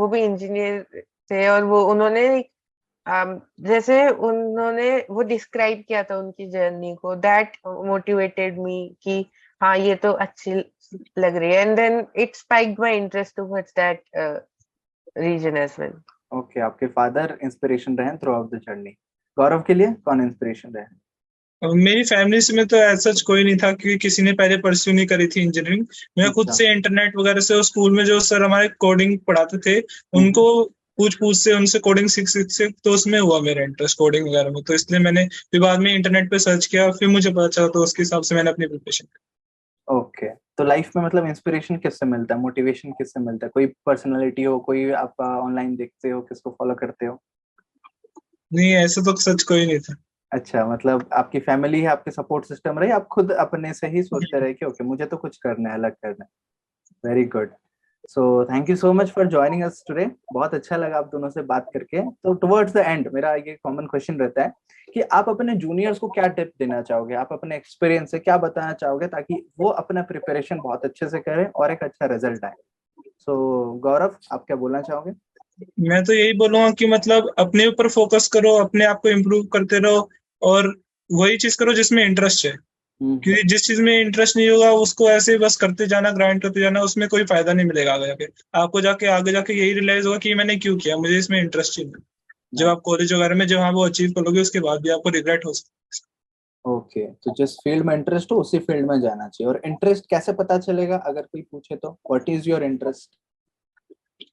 भी इंजीनियर थे और वो उन्होंने जैसे उन्होंने वो डिस्क्राइब किया था उनकी जर्नी को, दैट मोटिवेटेड मी कि हाँ ये तो अच्छी लग रही है, and then it spiked my interest towards that region as well. Okay, आपके फादर इंस्पिरेशन रहे throughout the journey. Gaurav के लिए कौन इंस्पिरेशन रहे? मेरी फैमिली से में तो ऐसा कोई नहीं था क्योंकि किसी ने पहले परस्यू नहीं करी थी इंजीनियरिंग। मैं खुद से इंटरनेट वगैरह से और स्कूल में जो सर हमारे कोडिंग पढ़ाते थे उनको पूछ से उनसे कोडिंग सीख तो उसमें हुआ मेरा इंटरेस्ट कोडिंग वगैरह में। तो इसलिए मैंने फिर बाद में इंटरनेट पे सर्च किया, फिर मुझे पता चला, तो उसके हिसाब से मैंने अपनी प्रिपरेशन की। ओके, तो लाइफ में मतलब इंस्पिरेशन किससे मिलता है, मोटिवेशन किससे मिलता है? कोई पर्सनालिटी हो, कोई आपका ऑनलाइन देखते हो, किसको फॉलो करते हो? नहीं, ऐसा तो सच कोई नहीं था। अच्छा, मतलब आपकी फैमिली है, आपके सपोर्ट सिस्टम रहे, आप खुद अपने से ही सोचते रहे कि ओके मुझे तो कुछ करना है, अलग करना है। Very good. So thank you so much for joining us today. बहुत अच्छा लगा आप दोनों से बात करके। तो टुवर्ड्स द एंड मेरा ये कॉमन क्वेश्चन रहता है कि आप अपने जूनियर्स को क्या टिप देना चाहोगे, आप अपने एक्सपीरियंस से क्या बताना चाहोगे ताकि वो अपना प्रिपरेशन बहुत अच्छे से करें और एक अच्छा रिजल्ट आए? सो गौरव, आप क्या बोलना चाहोगे? मैं तो यही बोलूंगा कि मतलब अपने ऊपर फोकस करो, अपने आप को इम्प्रूव करते रहो और वही चीज करो जिसमें इंटरेस्ट है। क्योंकि जिस चीज में इंटरेस्ट नहीं होगा उसको ऐसे बस करते जाना, ग्राइंड करते जाना, उसमें कोई फायदा नहीं मिलेगा। आगे जाके यही रियलाइज होगा कि मैंने क्यों किया, मुझे इसमें इंटरेस्ट ही नहीं। जब आप कॉलेज वगैरह में जब हाँ वो अचीव करोगे उसके बाद भी आपको रिग्रेट हो सकता है। ओके, तो जिस फील्ड में इंटरेस्ट हो उसी फील्ड में जाना चाहिए। और इंटरेस्ट कैसे पता चलेगा अगर कोई पूछे तो? What is your interest?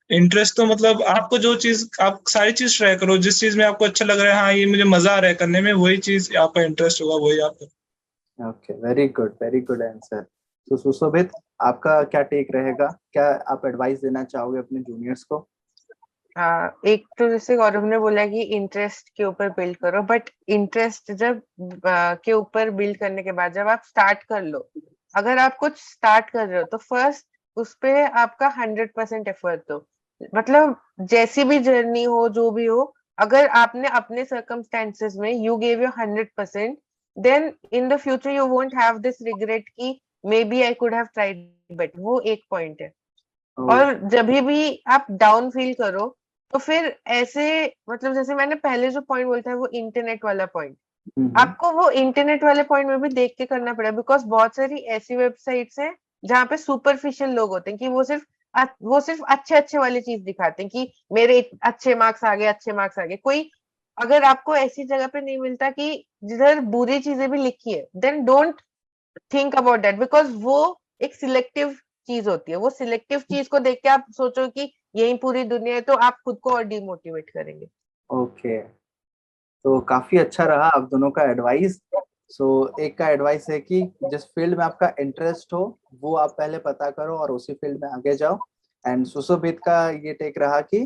Interest तो मतलब आपको जो चीज, आप सारी चीज ट्राई करो, जिस चीज में आपको अच्छा लग रहा है, हाँ ये मुझे मजा आ रहा है करने में, वही चीज आपका इंटरेस्ट होगा, वही आप करो। Okay, very good answer. तो सुशोभित, आपका क्या टेक रहेगा? क्या आप एडवाइस देना चाहोगे अपने जूनियर्स को? एक तो जैसे गौरव ने बोला कि इंटरेस्ट के ऊपर बिल्ड करो, बट इंटरेस्ट जब के ऊपर बिल्ड करने के बाद जब आप स्टार्ट कर लो, अगर आप कुछ स्टार्ट कर रहे हो तो फर्स्ट उस पे आपका 100% एफर्ट दो। मतलब जैसी भी जर्नी हो, जो भी हो, अगर आपने अपने सर्कमस्टेंसेस में you gave your 100%, then in the future you won't have this regret कि maybe I could have tried better. वो एक पॉइंट है। और जब भी आप डाउन फील करो तो फिर ऐसे, मतलब जैसे मैंने पहले जो पॉइंट बोला था वो इंटरनेट वाला पॉइंट, आपको वो इंटरनेट वाले पॉइंट में भी देख के करना पड़ेगा, बिकॉज बहुत सारी ऐसी वेबसाइट्स हैं जहाँ पे सुपरफिशियल लोग होते हैं कि वो सिर्फ अच्छे अच्छे वाली चीज दिखाते हैं कि मेरे अच्छे मार्क्स आ गए, अच्छे मार्क्स आ गए। कोई अगर आपको ऐसी जगह पे नहीं मिलता कि जिधर बुरी चीजें भी लिखी है, then don't think about that, because वो एक सिलेक्टिव चीज होती है। वो सिलेक्टिव चीज को देख के आप सोचो कि यही पूरी दुनिया है, तो आप खुद को और डिमोटिवेट करेंगे। ओके, तो काफी अच्छा रहा आप दोनों का एडवाइस। सो एक का एडवाइस है कि जिस फील्ड में आपका इंटरेस्ट हो वो आप पहले पता करो और उसी फील्ड में आगे जाओ। एंड सुशोभित का ये टेक रहा कि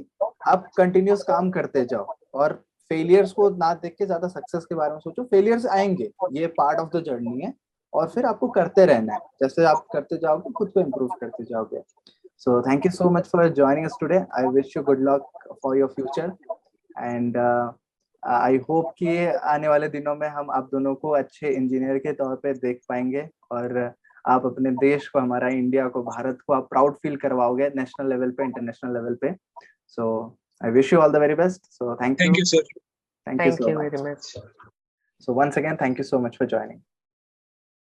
आप कंटिन्यूस काम करते जाओ और फेलियर्स को ना देख के ज्यादा सक्सेस के बारे में सोचो। फेलियर्स आएंगे, ये पार्ट ऑफ द जर्नी है, और फिर आपको करते रहना है। जैसे आप करते जाओगे खुद को इम्प्रूव करते जाओगे। So thank you so much for joining us today. I wish you good luck for your future, and I hope कि आने वाले दिनों में हम आप दोनों को अच्छे इंजीनियर के तौर पे देख पाएंगे, और आप अपने देश को, हमारा इंडिया को, भारत को आप प्राउड फील करवाओगे नेशनल लेवल पे, इंटरनेशनल लेवल पे। So I wish you all the very best. So thank thank you you sir. Thank you thank so you much. Very much. So once again thank you so much for joining.